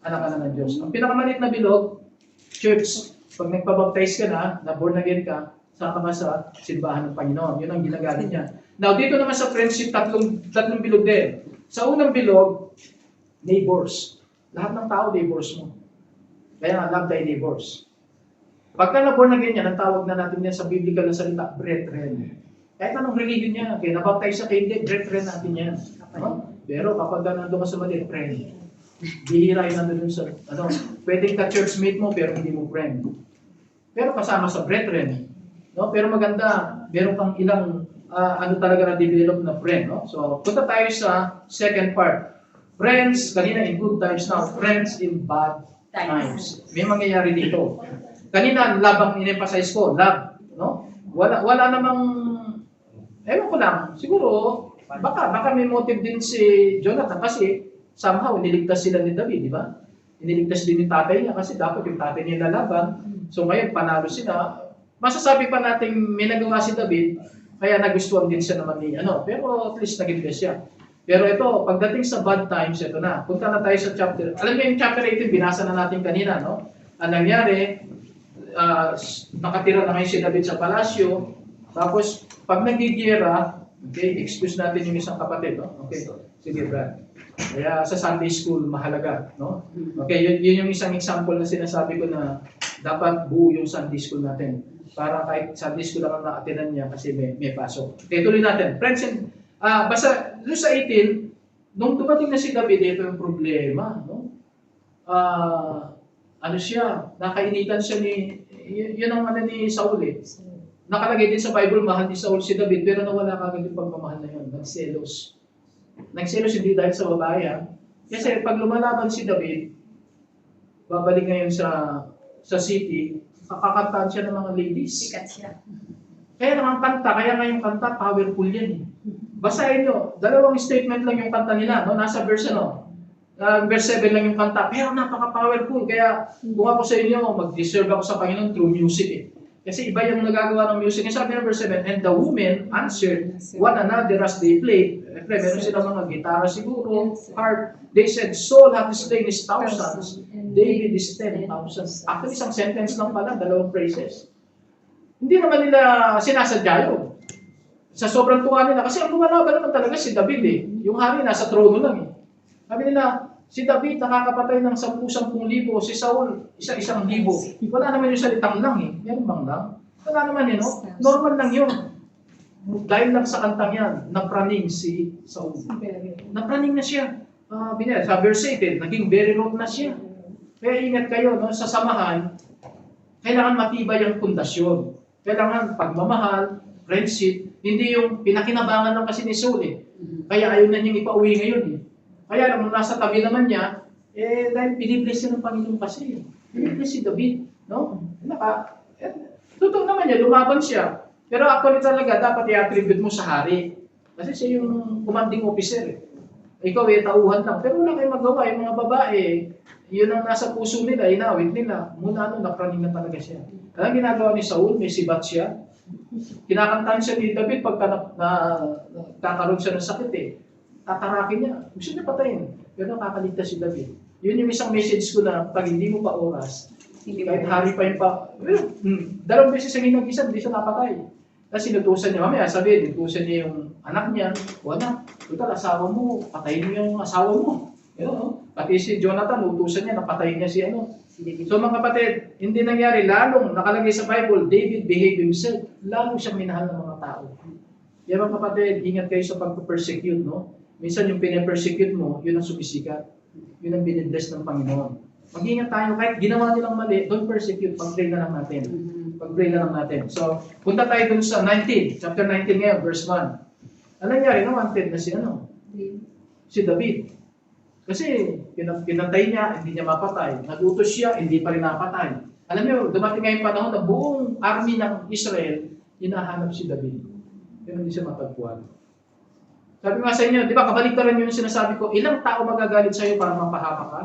Anak ka na ng Diyos. Ang pinakamalit na bilog, church. Pag nagpabaptize ka na, na-born again ka, saka ka sa simbahan ng Panginoon. Yun ang ginagamit niya. Now, dito naman sa friendship, tatlong bilog din. Sa unang bilog, neighbors. Lahat ng tao, neighbors mo. Kaya nga, love thy neighbors. Pagka na-born na ganyan, ang tawag na natin yan sa biblical na salita, brethren. Kahit anong religion niya, kaya nabaptize sa hindi, brethren natin yan. No? Pero kapag nandun ka sa mali, friend. Bihira yun nandun sa, pwedeng ka-churchmate mo, pero hindi mo friend. Pero kasama sa brethren. No? Pero maganda, meron kang ilang, talaga na-develop na friend. No? So, punta tayo sa second part. Friends, kanina in good times now, friends in bad times. May mangyayari dito. Kanina, love ang in-emphasize ko, love, no? Wala namang, ewan ko lang, siguro, baka may motive din si Jonathan kasi somehow iniligtas sila ni David, di ba? Iniligtas din yung tatay niya kasi dapat yung tatay niya lalaban. So ngayon, panalo sila. Masasabi pa natin may nagawa si David, kaya nagustuhan din siya naman ni, pero at least naging best siya. Pero ito, pagdating sa bad times, ito na. Punta na tayo sa chapter. Alam niyo yung chapter 18, binasa na natin kanina, no? Ang nangyari, nakatira na ngayon si David sa palasyo. Tapos, pag nagigiyera, okay, excuse natin yung isang kapatid, no? Okay, sige, Brad. Kaya sa Sunday school, mahalaga, no? Okay, yun yung isang example na sinasabi ko na dapat buo yung Sunday school natin. Para kahit Sunday school lang ang naatinan niya kasi may pasok. Okay, tuloy natin. Friends, basta doon sa 18, nung dumating na si David, ito yung problema, no? Nakainitan siya yun ang ni Saul eh. Nakalagay din sa Bible, mahal ni Saul si David, pero nawala kagad yung pagmamahal na yun. Nagselos. Nagselos hindi dahil sa babae. Kasi pag lumalaban si David, babalik ngayon sa city, kakakantaan siya ng mga ladies. Sikat siya. Kaya naman kaya nga yung kanta, powerful yan eh. Basahin nyo, 2 statement lang yung kanta nila, no? Nasa verse verse 7 lang yung kanta, pero napaka-powerful. Kaya kung ako sa inyo, mag-deserve ako sa Panginoon through music eh. Kasi iba yung nagagawa ng music. Sabi ng verse 7, and the women answered one another as they played. Meron silang mga gitara siguro, harp. They said, Saul hath slain his thousands, David is 10,000. Actually, isang sentence lang pala, 2 phrases. Hindi naman nila sinasadya yun. Sa sobrang tuwa nila, kasi ang lumalaban naman talaga si David eh. Yung hari nasa trono lang eh. Sabi nila, si David nakakapatay ng 10,000, si Saul, 1,000. Wala naman yung salitang lang eh. Yan bang lang? Wala naman eh, no? Normal lang yun. Dahil lang sa kantang yan, napraning si Saul. Napraning na siya. Sa verse 18, naging very wrong na siya. Kaya ingat kayo, no? Sa samahan, kailangan matibay ang pundasyon. Kailangan pagmamahal, friendship, hindi yung pinakinabangan lang kasi ni Saul eh. Kaya ayaw na niyang ipauwi ngayon eh. Kaya nung nasa tabi naman niya, dahil pinibless siya ng Panginoon kasi. Pinibless si David. No? Totoo naman niya, lumaban siya. Pero actually talaga, dapat i-attribute mo sa hari. Kasi siya yung commanding officer. Ikaw tauhan lang. Pero wala kayong magawa. Yung mga babae, yun ang nasa puso nila, inawit nila. Muna napraning na talaga siya. Ang ginagawa ni Saul, may sibat siya. Kinakantahan siya ni David pagka kakaroon siya ng sakit eh. Tatarakin niya. Gusto niya patayin. Pero nakakaligtas si David. Yun yung isang message ko na pag hindi mo pa oras, kahit hari pa yung 2 beses ang hinag-isa, hindi siya napatay. Kasi sinutusan niya, mamaya sabi, sinutusan niya yung anak niya, anak, total, asawa mo, patayin mo yung asawa mo. Pati si Jonathan, utusan niya, napatayin niya si So mga kapatid, hindi nangyari, lalong nakalagay sa Bible, David behaved himself, lalo siyang minahal ng mga tao. Kaya mga kapatid, ingat kayo sa pag-persecute, no? Minsan yung pinapersecute mo, yun ang sumisikat. Yun ang binibless ng Panginoon. Mag-ingat tayo, kahit ginawa nilang mali, don't persecute, pag-pray na lang natin. Pag-pray na lang natin. So, punta tayo dun sa 19. Chapter 19 ngayon, verse 1. Ano nangyari? Na-wanted na si David. Kasi pinatay niya, hindi niya mapatay. Nagutos siya, hindi pa rin napatay. Alam niyo, dumating ngayong panahon na buong army ng Israel, hinahanap si David. Pero hindi siya matagpuan. Sabi nga sa inyo, di ba, kabaliktaran yun yung sinasabi ko, ilang tao magagalit sa'yo para mapahamak ka?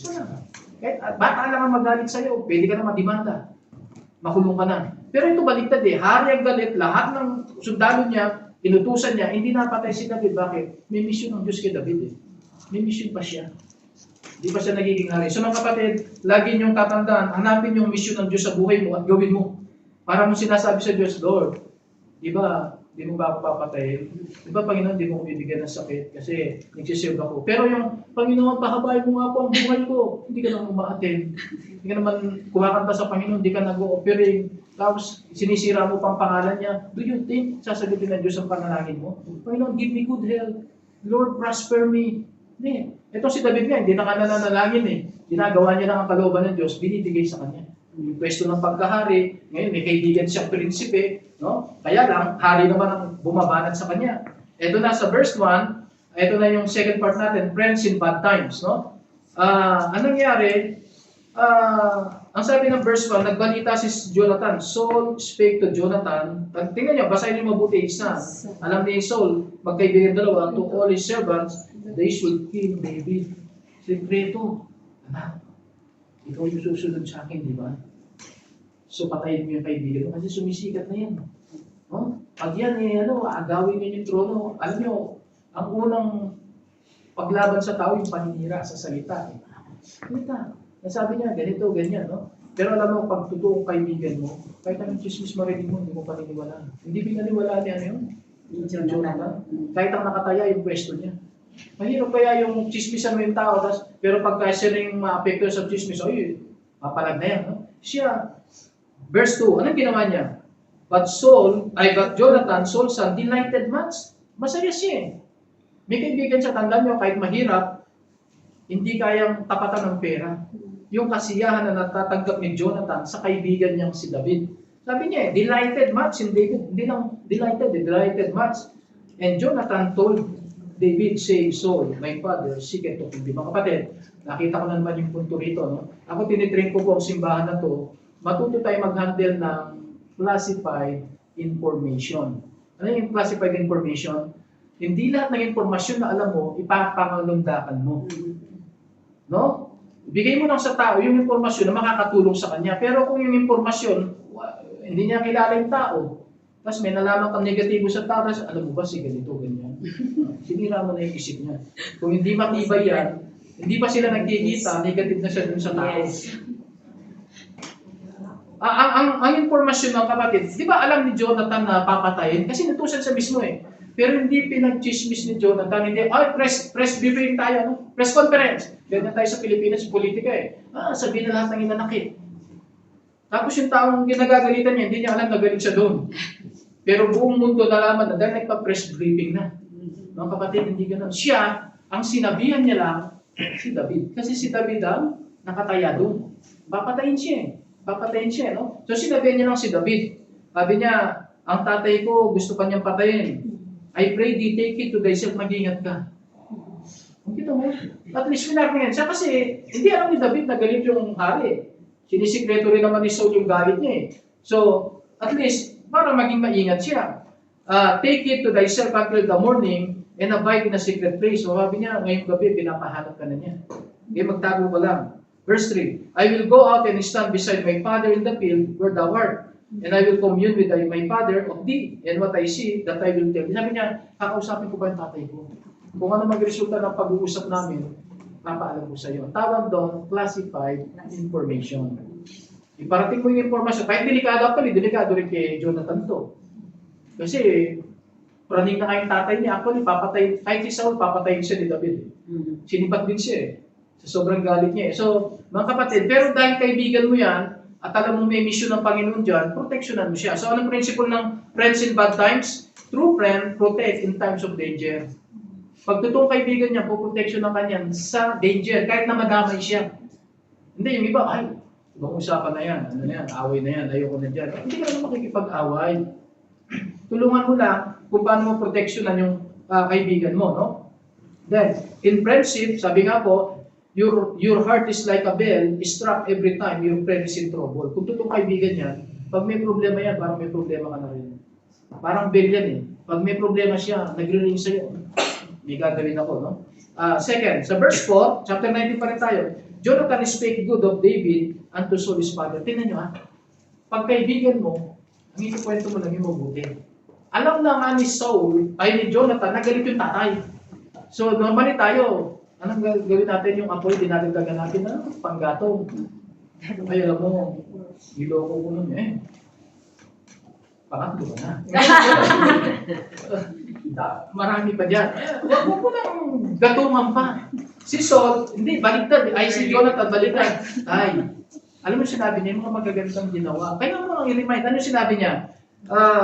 Wala. Kahit bata lang ang magalit sa'yo, pwede ka na madimanda. Makulong ka na. Pero ito baliktad hari ang galit, lahat ng sundalo niya, inutusan niya, hindi napatay si David. Bakit? May mission ng Diyos kay David May mission pa siya. Hindi pa siya nagiging hari. So mga kapatid, lagi niyong tatandaan, hanapin yung mission ng Diyos sa buhay mo at gawin mo. Para mo sinasabi sa Diyos, Lord, di ba, di mo ba ako papatayin? Di ba, Panginoon, di mo ko bibigyan ng sakit kasi nagsisave ako. Pero yung, Panginoon, pahabain mo nga po ang buhay ko. Hindi ka naman umaattend. Hindi ka naman kumakanta sa Panginoon, hindi ka nag-o-offering. Tapos, sinisira mo pang pangalan niya. Do you think sasagutin ng Diyos ang panalangin mo? Panginoon, give me good health. Lord, prosper me. Hindi. Ito si David nga, hindi na ka nananalangin Ginagawa niya lang ang kalooban ng Diyos, binibigay sa kanya. Yung pwesto ng pagkahari, ngayon may kaibigan siyang prinsipe, no? Kaya lang, hari naman ang bumabanat sa kanya. Ito na sa verse 1, ito na yung second part natin, friends in bad times, no? Anong nangyari? Ang sabi ng verse 1, nagbalita si Jonathan. Saul spake to Jonathan. Tingnan niyo, basahin niyo mabuti isa. Alam ni Saul, magkaibigan dalawa, to all his servants, they should kill David. Sekreto. Anak, ikaw yung susunod sa akin, di ba? So, patayin mo yung kaibigan mo kasi sumisikat na yan. No? Pag yan, agawin niyo yung trono. Alam niyo, ang unang paglaban sa tao, yung paninira sa salita. Salita. Nasabi niya, ganito, ganyan, no? Pero alam mo, pag totoong kaibigan mo, kahit anong chismis marinig mo, hindi mo paniniwalaan. Hindi pinaniwalaan niya Jonathan. Kahit ang nakataya yung pwesto niya. Mahirap kaya yung chismisan mo yung tao, pero pagka siya rin ma-apekto sa chismis, papalag na yan, no? Siya, verse 2, anong ginawa niya? But Jonathan, Saul's son, delighted much. Masaya siya. May kaibigan siya, tandaan niyo, kahit mahirap, hindi kayang tapatan ng pera. Yung kasiyahan na natatanggap ni Jonathan sa kaibigan niyang si David. Sabi niya, delighted much in David. Hindi lang delighted much. And Jonathan told David, say, Saul, my father, seeketh to kill thee. Mga kapatid, nakita ko na naman yung punto rito. No? Ako tinitrain ko po ang simbahan na to, matuto tayo mag-handle ng classified information. Ano yung classified information? Hindi lahat ng informasyon na alam mo, ipapangalundakan mo. No? Bigay mo lang sa tao yung informasyon na makakatulong sa kanya. Pero kung yung informasyon, hindi niya kilala yung tao, tapos may nalaman kang negatibo sa tao, alam mo ba si ganito, ganyan. Sinira mo na yung isip niya. Kung hindi matibay yan, hindi pa sila nagkikita, negative na siya dun sa tao. Yes. Ang informasyon ng kapatid, di ba alam ni Jonathan na papatayin? Kasi natusan siya mismo Pero hindi pinag-chismis ni Jonathan, hindi, press briefing tayo, no? Press conference. Ganyan tayo sa Pilipinas, politika sabihin na lahat ng inanakit. Tapos yung taong ginagagalitan niya, hindi niya alam na galit siya doon. Pero buong mundo nalaman na dahil nagpa-press briefing na. Mga kapatid, hindi ganoon. Siya, ang sinabihan niya lang, si David. Kasi si David ang nakataya doon. Papatayin siya, no? So sinabihan niya lang si David. Sabi niya, ang tatay ko gusto pa niyang patayin. I pray thee, take it to thyself, mag-ingat ka. Kita mo? At least pinarningan siya kasi hindi alam ni David na galit yung hari. Sinisikreto rin naman ni Saul yung galit niya So, at least, para maging maingat siya. Take it to thyself until the morning and abide in a secret place. So, sabi niya, ngayong gabi, pinapahanap ka na niya. Okay, magtago ka lang. Verse 3, I will go out and stand beside my father in the field where thou art, and I will commune with my father of thee, and what I see, that I will tell. Sabi niya, kakausapin ko ba yung tatay ko? Kung ano magresulta ng pag-uusap namin, papaalam ko sa iyo. Tawag doon, classified information. Iparating mo yung informasyon. Kahit delikado delikado rin kay Jonathan to. Kasi, praning na kayong tatay niya, papatay, kahit si Saul, papatayin siya ni David. Sinipat din siya sa sobrang galit niya So, mga kapatid, pero dahil kaibigan mo yan, at alam mo may mission ng Panginoon dyan, proteksyonan mo siya. So, anong principle ng friends in bad times? True friend, protect in times of danger. Pag totoong kaibigan niya, puproteksyon ng kanyan sa danger, kahit na madamay siya. Hindi, yung iba, Ibang usapan na yan. Ano na yan? Away na yan. Ayoko na dyan. Hindi ka naman makikipag-away. Tulungan mo lang kung paano mo proteksyonan yung kaibigan mo, no? Then, in friendship, sabi nga po, your heart is like a bell, struck every time your friend is in trouble. Kung totoong kaibigan yan, pag may problema yan, parang may problema ka na rin. Parang bell yan eh. Pag may problema siya, nagre-ring sa'yo. May gagawin ako, no? Second, sa verse 4, chapter 19 pa rin tayo, Jonathan spake good of David unto Saul his father. Tingnan nyo ha, pag kaibigan mo, ang ikukwento mo lang yung mabuti. Alam na nga ni Saul, ay ni Jonathan, nagalit yung tatay. So normally tayo, anong gawin natin yung apoy, dinadagdagan natin na panggatong. Ay alam mo, iloko ko nun eh. Pangatlo ka na. Marami pa dyan. Huwag mo lang gatungan pa. Si Saul, hindi, baliktad. Ay, si Jonathan, baliktad. Ay, alam mo sinabi niya, yung mga magagandang ginawa. Kaya mo lang i-remind, ano sinabi niya?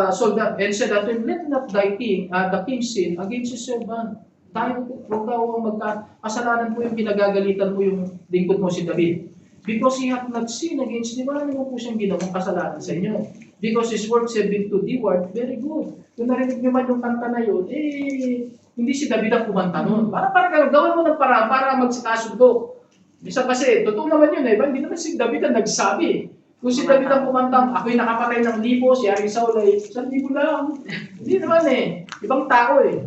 Saul and said unto him, let not thy king, the king sin against his servant. Tayo, huwag ka kasalanan po yung pinagagalitan mo yung lingkod mo si David. Because he hath not sinned against thee, wala naman po siyang ginawang kasalanan sa inyo. Because his works have been to thee word, very good. Kung narinig nyo man yung kanta na yun, hindi si David ang kumanta nun. Parang gawin mo ng para magsakasundo. Bisa kasi, totoo naman yun eh, hindi naman si David ang nagsabi. Kung si David ang kumanta, ako'y nakapatay ng libo, si Ari Saul ay 1,000 lang. Hindi naman eh, ibang tao eh.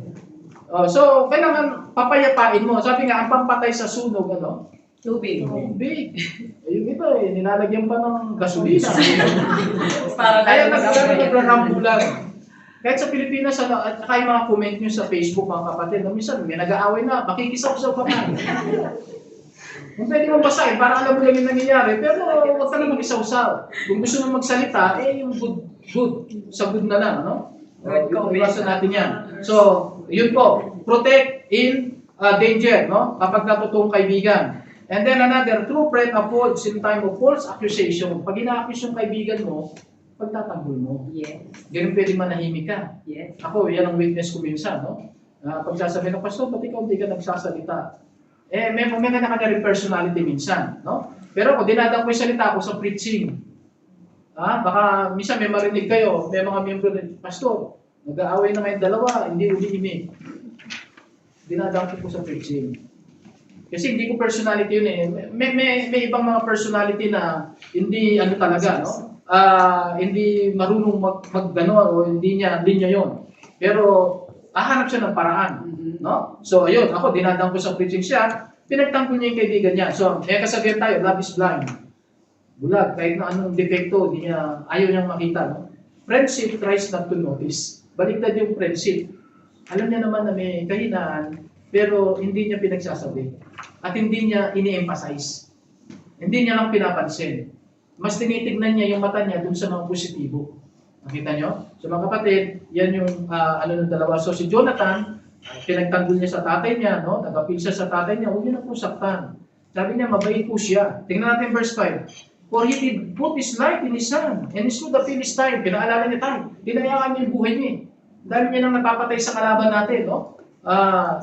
So, kailangan papayapain mo. Sabi nga, ang pampatay sa sunog, ano? Tubig. Tubig. Yung iba eh, nilalagyan pa ng gasolina. Kaya nagrambulan. Kahit sa Pilipinas, at saka yung mga comment nyo sa Facebook, mga kapatid, minsan may nag-aaway na, makikisaw-saw pa man. Kung pwede mong basahin, para alam mo lang yung nangyayari, pero huwag ka na mag-isaw-saw. Kung gusto mong magsalita, yung good. Sa good na lang, no? Iwasan natin yan. So, yun po, protect in danger, no? Kapag natutong kaibigan. And then another, true friend upholds in time of false accusation. Pag ina-accuse yung kaibigan mo, pagtatanggol mo. Yes. Ganun pwede manahimik ka. Yes. Ako, yan ang witness ko minsan, no? Pag sasabihin ng pastor, pati ikaw hindi ka nagsasalita. May kanya-kanya rin personality minsan, no? Pero ako, dinadang ko yung salita ko sa preaching. Baka minsan may marinig kayo, may mga miyembro ng pastor, nag-aaway na ngayon dalawa, hindi umiimik. Dinadang ko sa preaching. Kasi hindi ko personality yun eh. May ibang mga personality na hindi ano talaga, no? Hindi marunong mag-gano o hindi niya yon. Pero hahanap siya ng paraan, no? So ayun, ako dinadang ko sa preaching siya, pinagtanggol niya yung kaibigan niya. So may kasabihan tayo, love is blind. Bulag, kahit na anong defecto, ayaw niyang makita, no? Friendship tries not to notice. Baliktad yung friendship. Alam niya naman na may kahinaan, pero hindi niya pinagsasabi. At hindi niya ini-emphasize. Hindi niya lang pinapansin. Mas tinitignan niya yung mata niya dun sa mga positibo. Nakita niyo? So mga kapatid, yan yung ng dalawa. So si Jonathan, pinagtanggol niya sa tatay niya, no? Nag-appeal siya sa tatay niya, huwag niyo na po saktan. Sabi niya, mabait po siya. Tingnan natin verse 5. For he did put his life in his hand, and he slew the Philistine. Pinaalala niya tayo. Dinayaan niya yung buhay niya. Dahil niya nang napapatay sa kalaban natin, no?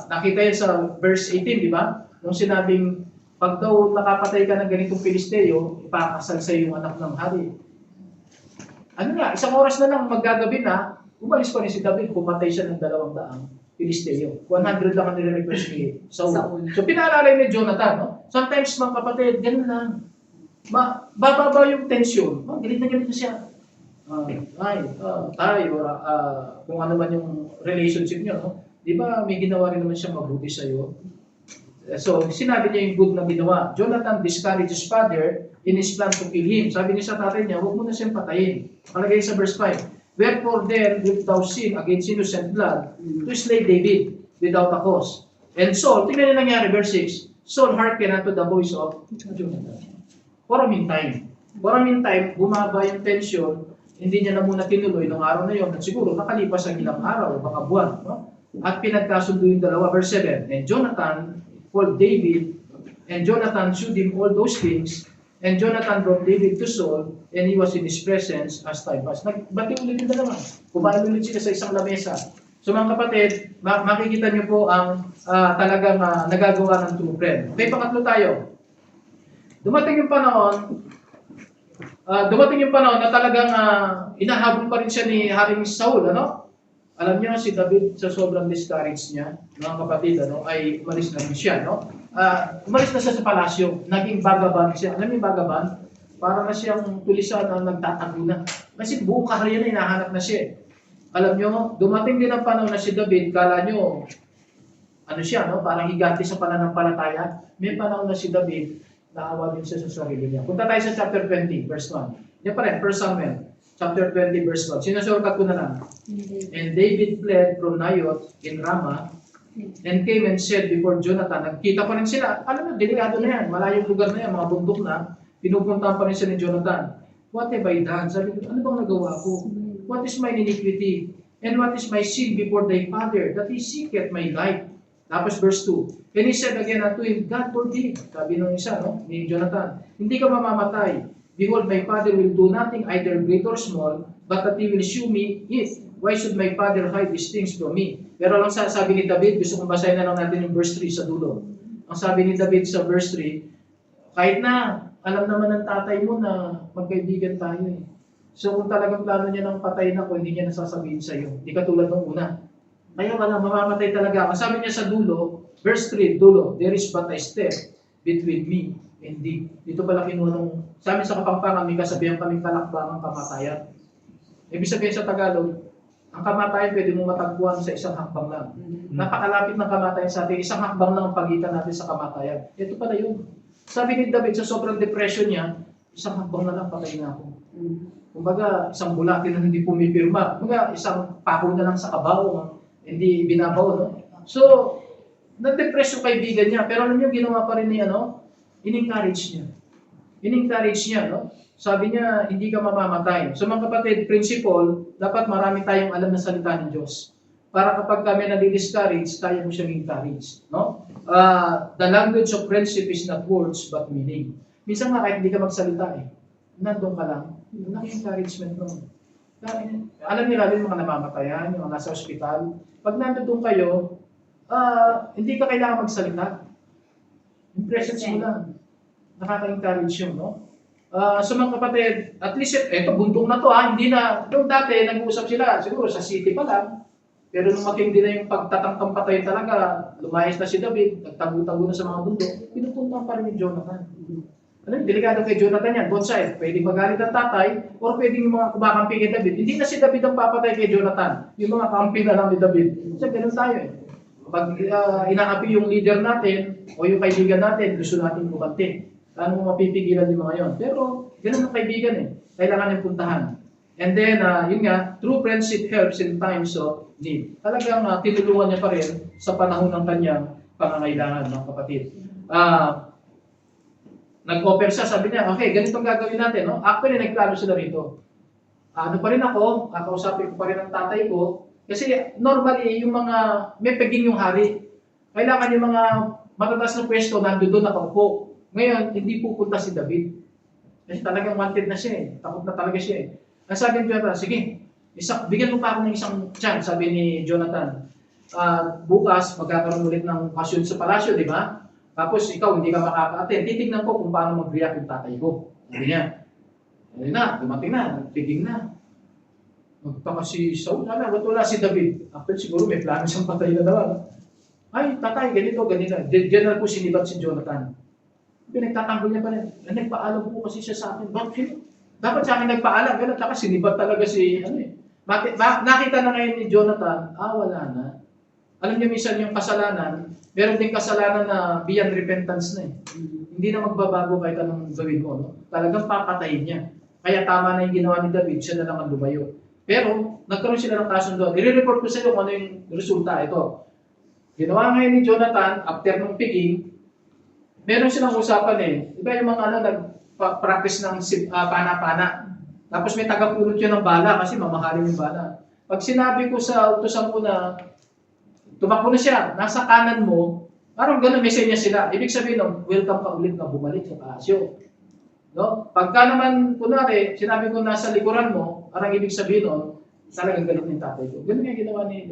Nakita yan sa verse 18, di ba? Nung sinabing, pag daw nakapatay ka ng ganitong Filisteo, ipakasal sa yung anak ng hari. Ano nga, isang oras na lang maggagabi na, umalis pa rin si David, pumatay siya ng 200 Filisteo. 100 lang ang nire-request ni Saul. So pinaalala ni Jonathan, no? Sometimes mga kapatid, ganun lang. Bababa yung tension. Galit na siya. Kung ano man yung relationship niyo, no? Di ba may ginawa rin naman siya mabuti sa'yo? So, sinabi niya yung good na ginawa. Jonathan discouraged his father in his plan to kill him. Sabi niya sa tatay niya, huwag mo na siyang patayin. Palagay sa verse 5. Wherefore then wilt thou sin against innocent blood to slay David without a cause? And Saul, tingnan niyo nangyari, verse 6. Saul hearkened unto the voice of Jonathan. For a meantime, bumaba yung tension, hindi niya na muna tinuloy ng araw na yun, at siguro nakalipas ang ilang araw, baka buwan, no? At pinagkasundo yung dalawa, verse 7. And Jonathan called David, and Jonathan showed him all those things, and Jonathan brought David to Saul, and he was in his presence as time passed. Nagbati ulit yung dalawa. Kumain ulit sila sa isang lamesa. So mga kapatid, makikita niyo po ang talagang nagagawa ng true friend. Okay, pangatlo tayo. Dumating yung panahon, dumating yung panahon na talagang inahabol pa rin siya ni Haring Saul, ano? Alam niyo, si David, sa sobrang discourage niya, mga kapatid, ano, ay umalis na rin siya, no? Umalis na siya sa palasyo, naging vagabond siya. Alam niyo yung vagabond? Para na siyang tulisan na nagtatago na. Kasi buong kaharian na hinahanap na siya. Alam niyo, dumating din ang panahon na si David, kala niyo, ano siya, no? Parang higante sa pananampalataya. May panahon na si David, naawa din siya sa sarili niya. Punta tayo sa chapter 20, verse 1. Yan pa rin, 1 Samuel, chapter 20, verse 1. Sinusurkat ko na lang. And David fled from Naioth in Ramah, and came and said before Jonathan, nagkita pa rin sila. Alam mo, delikado na yan, malayong lugar na yan, mga bundok na, pinupuntahan pa rin siya ni Jonathan. What have I done? Sabi ko, ano bang nagawa ko? What is my iniquity? And what is my sin before thy father, that he seeketh my life? Tapos verse 2, and he said again unto him, God forbid, sabi nung isa, no, ni Jonathan, hindi ka mamamatay. Behold, my father will do nothing either great or small, but that he will shew me it. Why should my father hide these things from me? Pero lang sabi ni David, gusto kong basahin na lang natin yung verse 3 sa dulo. Ang sabi ni David sa verse 3, kahit na alam naman ng tatay mo na magkaibigan tayo eh. So kung talagang plano niya ng patayin ako, hindi niya nasasabihin sa iyo. Hindi katulad ng una. Kaya wala, mamamatay talaga ako. Sabi niya sa dulo, verse 3, dulo, there is but a step between me and thee. Dito pala kinuha nung, sa amin sa Kapampangan, may kasabihan kaming kalakbangang kamatayan. Ibig sabihin sa Tagalog, ang kamatayan pwede mo matagpuan sa isang hakbang lang. Napakalapit ng kamatayan sa atin, isang hakbang lang ang pagitan natin sa kamatayan. Ito pala yun. Sabi ni David sa sobrang depression niya, isang hakbang na lang patay na ako. Kumbaga, isang bulati na hindi pumipirma. Kumbaga, isang pako na lang sa kabaw, hindi binabaw, no? So, na-depress yung kaibigan niya. Pero alam niyo, ginawa pa rin niya, no? In-encourage niya. In-encourage niya, no? Sabi niya, hindi ka mamamatay. So mga kapatid, principle, dapat marami tayong alam na salita ng Diyos. Para kapag kami nadi-discourage, tayo mo siyang encourage. No? The language of friendship is not words, but meaning. Minsan nga kahit hindi ka magsalita nandun ka lang, encouragement mo. Alam niyo lalo yung mga namamatayan, yung mga nasa ospital. Pag nandun kayo, hindi ka kailangan magsalita. Yung presence mo lang. Nakaka-encourage yun, no? So mga kapatid, at least, eto, buntong na to hindi na, noong dati, nag-uusap sila, siguro sa city pa lang, pero nung matindi na yung pagtatangkang patay talaga, lumayas na si David, nagtago-tago na sa mga bundok, pinupuntahan pa rin ni Jonathan. Ano, delikado kay Jonathan yan, both sides, pwedeng magalit ang tatay, or pwedeng yung mga kumakampi kay David. Hindi na si David ang papatay kay Jonathan, yung mga kampi na lang ni David. So, ganun tayo Pag inaapi yung leader natin, o yung kaibigan natin, gusto natin kumanti. Paano mo mapipigilan yung mga yon? Pero, ganun ang kaibigan Kailangan yung puntahan. And then, yun nga, true friendship helps in times of need. Talagang tinulungan niya pa rin sa panahon ng kanyang pangangailangan, mga kapatid. Nag-offer siya, sabi niya, okay, ganitong gagawin natin. No? Actually, nagplano sila rito. Ano pa rin ako, kakausapin ko pa rin ang tatay ko. Kasi normally, yung mga, may paging yung hari. Kailangan yung mga matataas na pwesto, nandun doon nakaupo. Ngayon, hindi pupunta si David. Kasi talagang wanted na siya Takot na talaga siya Ang sabi ni Jonathan, sige, bigyan mo pa ako ng isang chance, sabi ni Jonathan. Bukas, magkakaroon ulit ng okasyon sa palasyo, di ba? Tapos ikaw, hindi ka makaka-attend. Titignan ko kung paano mag-react yung tatay ko. Sabi niya, ayun na, dumating na, nagtiging na. Magtaka si Saul, wala si David. After siguro may plano siyang patay na naman. Ay, tatay, ganito. General po sinibat si Jonathan. Pinagtatanggol niya pa rin. Nagpaalam po kasi siya sa akin. Bakit? Dapat sa akin nagpaalam. Ganun, tsaka sinibat talaga si, nakita na ngayon ni Jonathan, wala na. Alam niyo minsan yung kasalanan, meron din kasalanan na beyond repentance na Hindi na magbabago kahit anong gawin mo. No? Talagang papatayin niya. Kaya tama na yung ginawa ni David, siya na lang ang lumayo. Pero, nagkaroon sila ng kasundo. I-report ko sa iyo kung ano yung resulta. Ito. Ginawa ngayon ni Jonathan, after nung piging, meron silang usapan Diba yung mga nag-practice ng pana-pana. Tapos may tagapulot yun ng bala kasi mamahalin yung bala. Pag sinabi ko sa utusan ko na tumakbo na siya, nasa kanan mo, parang gano'n, may senya sila. Ibig sabihin, welcome ka ulit na bumalik sa palasyo. No? Pagka naman, kunwari, sinabi ko nasa likuran mo, parang ibig sabihin talagang galit ng tatay ko. Ganun yung ginawa ni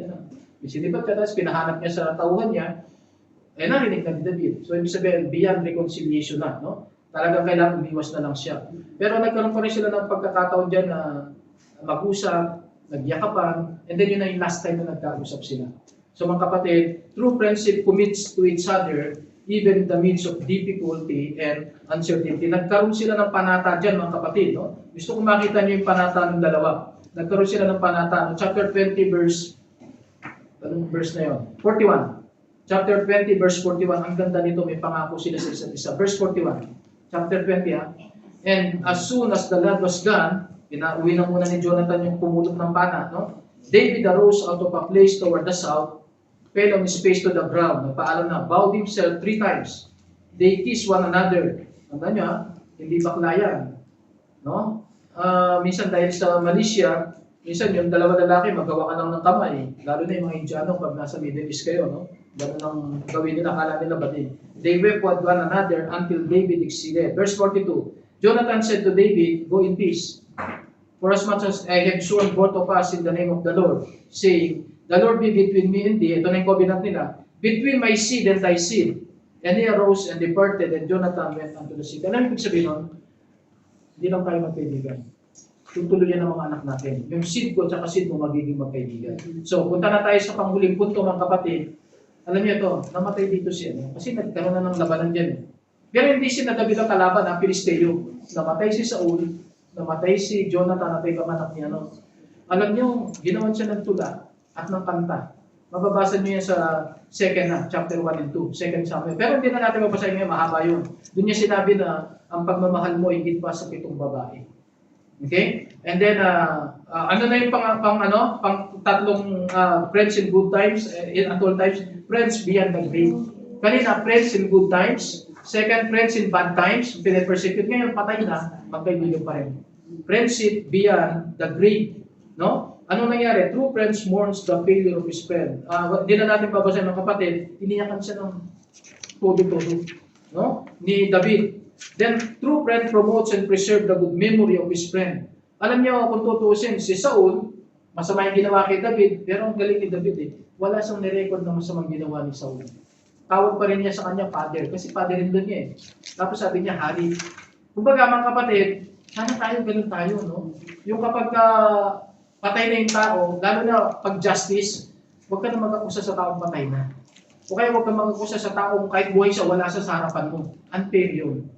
Sinibat ka, tapos pinahanap niya sa tauhan niya, narinig na ni David. So, ibig sabihin, beyond reconciliation na, no? Talagang kailangan umiwas na lang siya. Pero nagkaroon pa rin sila ng pagkakataon dyan na mag-usap, nagyakapan, and then yun na yung last time na nagkausap sila. So mga kapatid, true friendship commits to each other even in the midst of difficulty and uncertainty. Nagkaroon sila ng panata dyan mga kapatid. No? Gusto ko makita niyo yung panata ng dalawa. Nagkaroon sila ng panata. No? Chapter 20 verse, anong verse na yun? 41. Chapter 20 verse 41. Ang ganda nito, may pangako sila sa isa't isa. Verse 41. Chapter 20 ha. And as soon as the lad was gone, pinauwi na muna ni Jonathan yung pumulot ng pana. No? David arose out of a place toward the south, fell on his face to the ground, nagpaalam na, bowed himself 3 times. They kissed one another. Tanda nyo ha, hindi bakla yan. No? Minsan dahil sa Malaysia, minsan yung dalawa lalaki, magawa ka lang ng kamay. Lalo na yung mga Indiano pag nasa Middle East kayo, no? Ganun ang gawin nila, akala nila batin. They wept one another until David exceeded. Verse 42, Jonathan said to David, go in peace. For as much as I have sworn both of us in the name of the Lord, saying, the Lord be between me and thee. Ito na yung covenant nila. Between my seed and thy seed. And he arose and departed, and Jonathan went unto the city. Ano yung ibig sabihin nun? Hindi lang tayo magkaibigan. Tutuloy yan ng mga anak natin. Yung seed ko at seed mo magiging magkaibigan. So, punta na tayo sa panghuling punto mga kapatid. Alam niyo ito, namatay dito siya. Kasi nagkaroon na ng labanan dyan. Pero hindi si David ang kalaban, ang Filisteo. Namatay si Saul, namatay si Jonathan, namatay kamanak niya. No? Alam niyo, ginawan siya ng tula at ng kanta. Mababasa niyo yan sa chapter 1 and 2, 2 Samuel. Pero hindi na natin mabasahin ngayon, mahaba yun. Doon niya sinabi na ang pagmamahal mo higit pa sa 7 babae. Okay? And then, ano na yung pang tatlong friends in good times, at all times, friends beyond the grave. Kanina, friends in good times. Second, friends in bad times. Pine-persecute. Ngayon, patay na, magkaibigan pa rin. Friendship beyond the grave. No? Anong nangyari? True friends mourns the failure of his friend. Di na natin babasahin ng kapatid, iniyakan siya ng todo-todo. No? Ni David. Then, true friend promotes and preserves the good memory of his friend. Alam niyo, kung tutusin, si Saul, masama yung ginawa kay David, pero ang galing ni David wala siyang nirecord na masamang ginawa ni Saul. Tawag pa rin niya sa kanya father, kasi father rin doon niya eh. Tapos sabi niya, hari. Kumbaga mga kapatid, sana tayo, ganun tayo, no? Yung kapag patay na yung tao, lalo na pag justice, huwag ka na mag-akusa sa taong patay na. O kaya huwag ka mag-akusa sa taong kahit buhay siya, wala siya sa harapan mo. Unfair yun.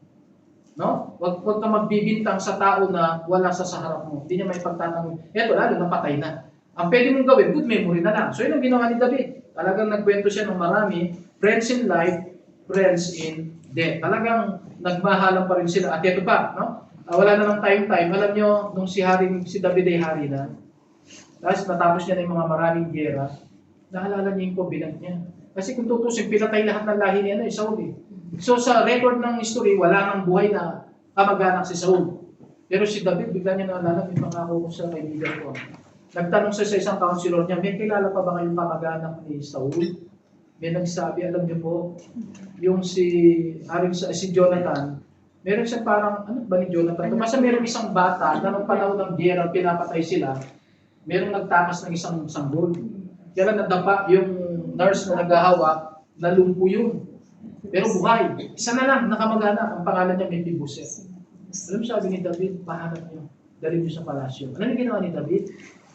No? Huwag ka magbibintang sa tao na wala sa harap mo. Hindi niya may pagtatanong. Eto, lalo na patay na. Ang pwede mong gawin, good memory na lang. So yun ang ginawa ni David. Talagang nagkwento siya ng marami. Friends in life, friends in death. Talagang nagmahalan pa rin sila. At ito pa, no? Wala na lang tayong time. Alam nyo, nung si David ay hari na, tapos natapos niya na yung mga maraming gera, naalala niya yung covenant niya. Kasi kung tutusin, pinatay lahat ng lahi niya na Saul eh. So sa record ng history, wala nang buhay na kamag-anak si Saul. Pero si David, bigla niya naalala, may pangako ko sa kaibigan ko. Nagtanong siya sa isang counselor niya, may kilala pa ba kayong kamag-anak ni Saul? May nagsabi, alam niyo po, yung si Jonathan, meron siya parang, ano ba ni Jonathan? Kasi meron isang bata na nung panahon ng giyera, pinapatay sila, meron nagtakas ng isang sanggol. Kaya nadapa yung nurse na naghahawak, nalumpo yun. Pero buhay. Isa na lang, nakamag-anak. Ang pangalan niya Mephibosheth. Alam mo sabi ni David, pahanap niyo. Dalhin niyo sa palasyo. Ano yung ginawa ni David?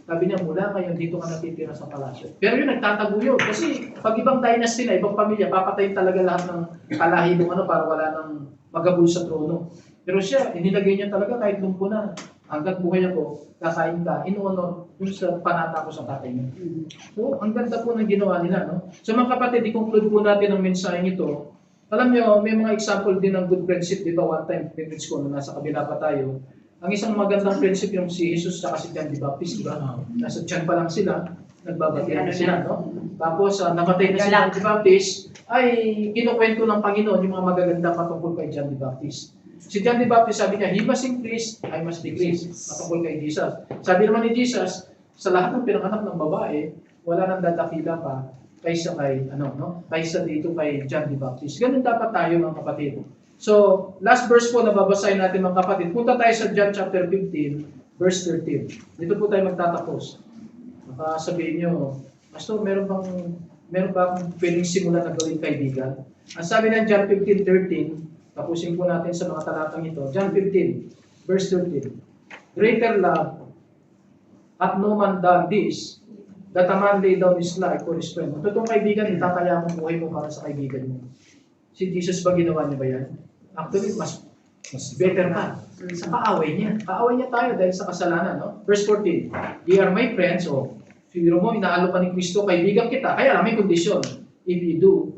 Sabi niya, mula ngayon, dito ka natitira sa palasyo. Pero yun, nagtatago yun. Kasi pag ibang dynasty na, ibang pamilya, papatayin talaga lahat ng kalahi ng para wala nang magabul sa trono. Pero siya, inilagay niya talaga kahit lumpo na. Hanggat buhay ako, kakain ka, in-honor yung sa panata ko sa tatay niya. So, ang ganda po ng ginawa nila. No? So mga kapatid, i-conclude po natin ang mensahe ito. Alam niyo, may mga example din ng good friendship dito. One time, pinrich ko na nasa kabila pa tayo. Ang isang magandang friendship yung si Jesus at si John the Baptist, di ba? Nasa tiyan pa lang sila, nagbabatihan na sila, no? Tapos, namatay na si John the Baptist, ay kinukwento ng Panginoon yung mga magaganda patungkol kay John the Baptist. Si John the Baptist, sabi niya, he must increase, I must decrease, patungkol kay Jesus. Sabi naman ni Jesus, sa lahat ng pinanganak ng babae, wala nang dadakila pa kaysa kaysa dito kay John the Baptist. Ganun dapat tayo mga kapatid. So, last verse po na babasahin natin mga kapatid. Punta tayo sa John chapter 15, verse 13. Dito po tayo magtatapos. Baka sabihin nyo, Pastor, meron ba akong pwedeng simulan na gawin kaibigan? Ang sabi ng John 15:13, Tapusin po natin sa mga talatang ito. John 15, verse 13. Greater love hath no man done this, that a man lay down his life for his friend. Ang totoong kaibigan, itataya mo buhay mo para sa kaibigan mo. Si Jesus ba ginawa niya ba yan? Actually, mas better pa. Sa kaaway niya. Kaaway niya tayo dahil sa kasalanan. No? Verse 14, ye are my friends. O, siguro mo, inaalo pa ni Kristo, kaibigan kita. Kaya lang may kondisyon. If you do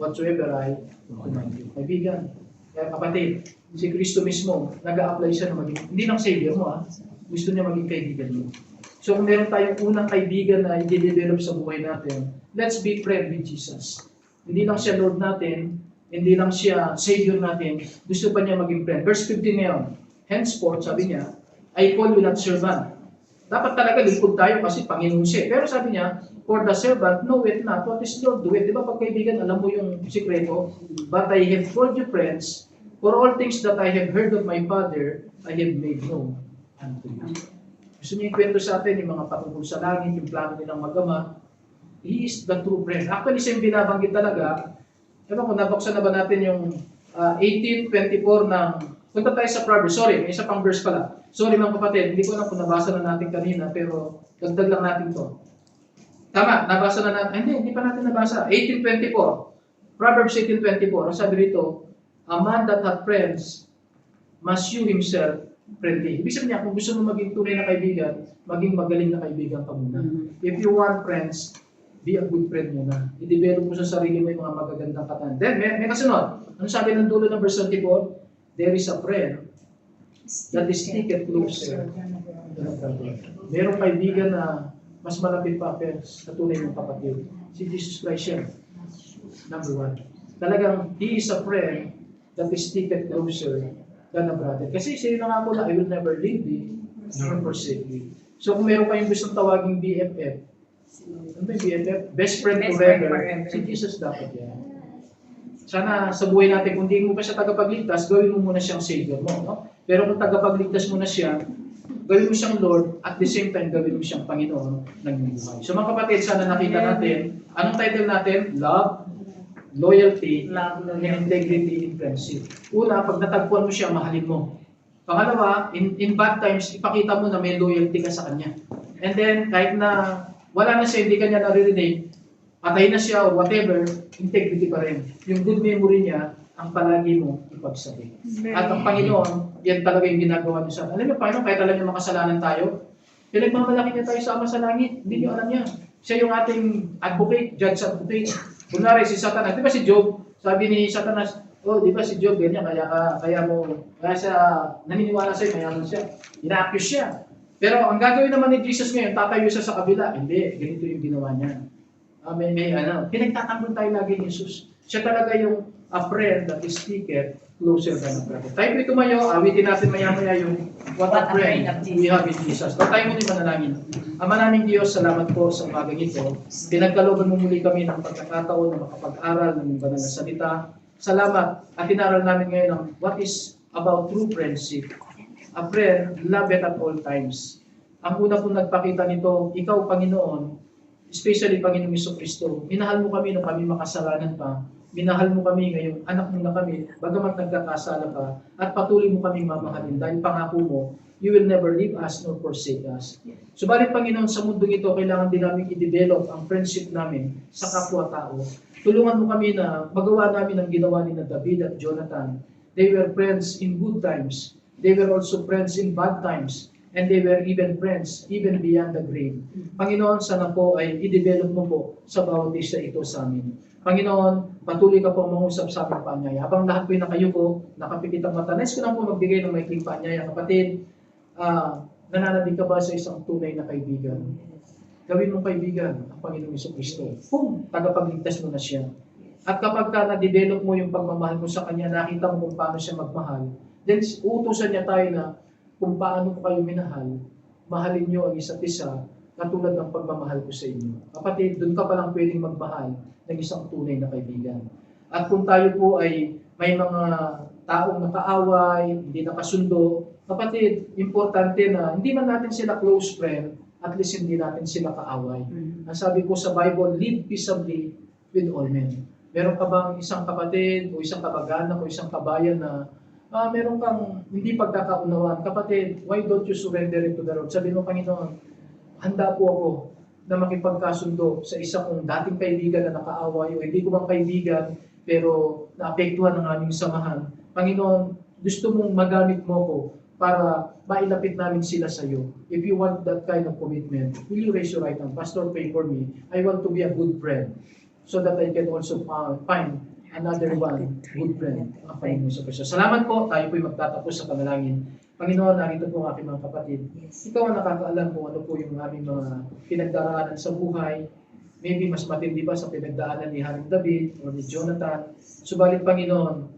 whatsoever I command you. Kaibigan. Kaya kapatid, si Kristo mismo, nag-a-apply siya na maging, hindi lang Savior mo, gusto niya maging kaibigan mo. So kung meron tayong unang kaibigan na i-develop sa buhay natin, let's be friend with Jesus. Hindi lang siya Lord natin, hindi lang siya Savior natin, gusto pa niya maging friend. Verse 15 ngayon, henceforth, sabi niya, I call you not servant. Dapat talaga lingkod tayo kasi Panginoon siya. Pero sabi niya, for the servant, knoweth not what is Lord doeth. Di ba pag kaibigan, alam mo yung sikreto? But I have told you, friends, for all things that I have heard of my Father, I have made known unto you. Gusto niya ikwento sa atin yung mga patungkol sa langit, yung plano nilang mag-ama. He is the true friend. Actually, siya yung binabanggit talaga. Ewan ko, nabuksan na ba natin yung 18:24 ng... Punta tayo sa Proverbs. Sorry, may isa pang verse pala. Sorry mga kapatid, hindi ko alam kung nabasa na natin kanina, pero dagdag lang natin to. Tama, nabasa na natin. Hindi pa natin nabasa. 18:24. Proverbs 18:24. Ang sabi rito, a man that hath friends must shew himself friendly. Ibig sabihin niya, kung gusto mo maging tunay na kaibigan, maging magaling na kaibigan ka muna. If you want friends, be a good friend muna. I-develop mo sa sarili mo yung mga magagandang katan. Then, may kasunod. Ano sabi ng dulo ng verse 24? There is a friend that is sticketh closer than a brother. Merong kaibigan na mas malapit pa sa tunay ng kapatid. Si Jesus Christ siya. Number one. Talagang, He is a friend that is sticketh closer than a brother. Kasi siya na nga po na, I will never leave thee nor forsake thee. So kung meron kayong gustong tawaging BFF, ano ba yung BFF? Best friend forever. Si Jesus dapat yan. Sana sa buhay natin, kung di mo pa siya tagapagligtas, gawin mo muna siyang Savior mo. No? Pero kung tagapagligtas mo na siya, gawin mo siyang Lord, at the same time, gawin mo siyang Panginoon ng buhay. So mga kapatid, sana nakita natin, anong title natin? Love, loyalty, and integrity in friendship. Una, pag natagpuan mo siya, mahalin mo. Pangalawa, in bad times, ipakita mo na may loyalty ka sa kanya. And then, kahit na wala na siya, hindi kanya naririnig, patay na siya or whatever, integrity pa rin. Yung good memory niya, ang palagi mo ipagsabi. At ang Panginoon, yan talaga yung ginagawa niya sa atin. Alam niyo, Panginoon, kahit alam niyo makasalanan tayo, pinagmamalaki niya tayo sama sa langit. Hindi niyo alam niya. Siya yung ating advocate, judge advocate. Kunwari, si Satanas, di ba si Job, sabi ni Satanas, oh, di ba si Job, ganyan, kaya siya, naniniwala sa'yo, mayaman siya. Ina-accuse siya. Pero ang gagawin naman ni Jesus ngayon, tatayo siya sa kabila. Hindi, ganito yung ginawa niya. Pinagtatanggol tayo lagi ni Jesus. Siya talaga yung a friend that is sticketh closer than a brother. Tayo po tumayo, awitin natin maya-maya yung what a friend we have in Jesus. Tayo muna yung manalangin. Ama naming Diyos, salamat po sa umagang ito. Pinagkalooban mo muli kami ng pagkakataon na makapag-aral ng banal na salita. Salamat at inaral namin ngayon ang what is about true friendship. A friend, love it at all times. Ang una pong nagpakita nito, ikaw, Panginoon, especially Panginoong Jesucristo, minahal mo kami nung kami makasalanan pa. Minahal mo kami ngayong anak mo na kami, bagamat nagkakasala pa, at patuloy mo kaming mamahalin dahil pangako mo, you will never leave us nor forsake us. Subalit Panginoon, sa mundong ito, kailangan din namin i-develop ang friendship namin sa kapwa-tao. Tulungan mo kami na magawa namin ang ginawa ni David at Jonathan. They were friends in good times. They were also friends in bad times. And they were even friends, even beyond the grave. Panginoon, sana po ay i-develop mo po sa bawat isa ito sa amin. Panginoon, patuloy ka po mangusap sa aming paanyaya. Habang lahat po'y nakayuko, nakapikit ang mata, nais ko lang po magbigay ng maikling paanyaya. Kapatid, nananabig ka ba sa isang tunay na kaibigan? Gawin mong kaibigan ang Panginoong Jesucristo. Kung tagapagligtas mo na siya. At kapag ka na-develop mo yung pagmamahal mo sa Kanya, nakita mo kung paano siya magmahal, then utusan niya tayo na kung paano ko kayo minahal, mahalin niyo ang isa't isa katulad ng pagmamahal ko sa inyo. Kapatid, doon ka palang pwedeng magmahal ng isang tunay na kaibigan. At kung tayo po ay may mga taong nakaaway, hindi nakasundo, kapatid, importante na hindi man natin sila close friend, at least hindi natin sila kaaway. Ang sabi ko sa Bible, live peaceably with all men. Meron ka bang isang kapatid o isang kamag-anak o isang kabayan na meron kang hindi pagkakaunawaan? Kapatid, why don't you surrender it to the Lord? Sabi mo, Panginoon, handa po ako na makipagkasundo sa isa kong dating kaibigan na nakaaway o hindi ko bang kaibigan pero naapektuhan ng aming samahan. Panginoon, gusto mong magamit mo ko para mailapit namin sila sa iyo. If you want that kind of commitment, will you raise your right hand? Pastor, pray for me. I want to be a good friend so that I can also find another one, good friend, ang Panginoon sa Kristo. Salamat po, tayo po'y magtatapos sa panalangin. Panginoon, narito po ang aking mga kapatid. Ikaw ang nakakaalam kung ano po yung aming mga pinagdaraanan sa buhay. Maybe mas matindi pa sa pinagdaanan ni Haring David o ni Jonathan. Subalit, Panginoon,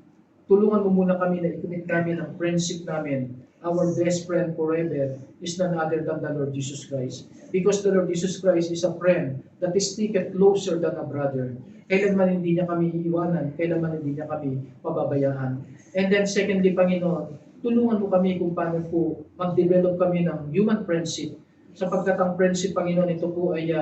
tulungan mo muna kami na i-commit namin ang friendship namin. Our best friend forever is none other than the Lord Jesus Christ. Because the Lord Jesus Christ is a friend that is sticketh closer than a brother. Kailanman hindi niya kami iiwanan, kailanman hindi niya kami pababayaan. And then secondly, Panginoon, tulungan mo kami kung paano po mag-develop kami ng human friendship. Sapagkat ang friendship, Panginoon, ito po ay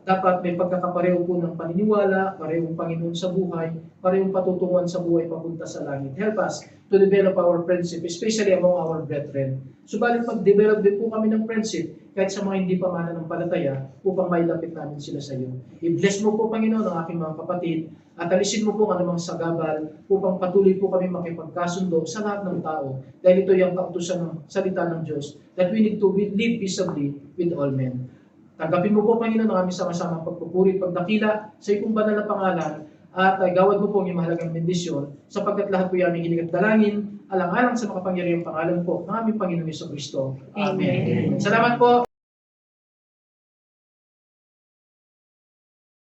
dapat may pagkakapareho po ng paniniwala, parehong Panginoon sa buhay, parehong patutunguhan sa buhay papunta sa langit. Help us to develop our friendship, especially among our brethren. Subalit mag-develop din po kami ng friendship kahit sa mga hindi pa mananampalataya upang mailapit namin sila sa iyo. I-bless mo po, Panginoon, ang aking mga kapatid at alisin mo po ang anumang sagabal upang patuloy po kami makipagkasundo sa lahat ng tao dahil ito yung kautusan ng salita ng Diyos that we need to live peaceably with all men. Tanggapin mo po, Panginoon, ang aming sama-samang pagpupuri, pagdakila sa iyong banal na pangalan at gawad mo po ang iyong mahalagang bendisyon sapagkat lahat po yung aming hiling at dalangin alang-alang sa makapangyarihang pangalan po ng aming Panginoon Jesucristo. Amen. Salamat po.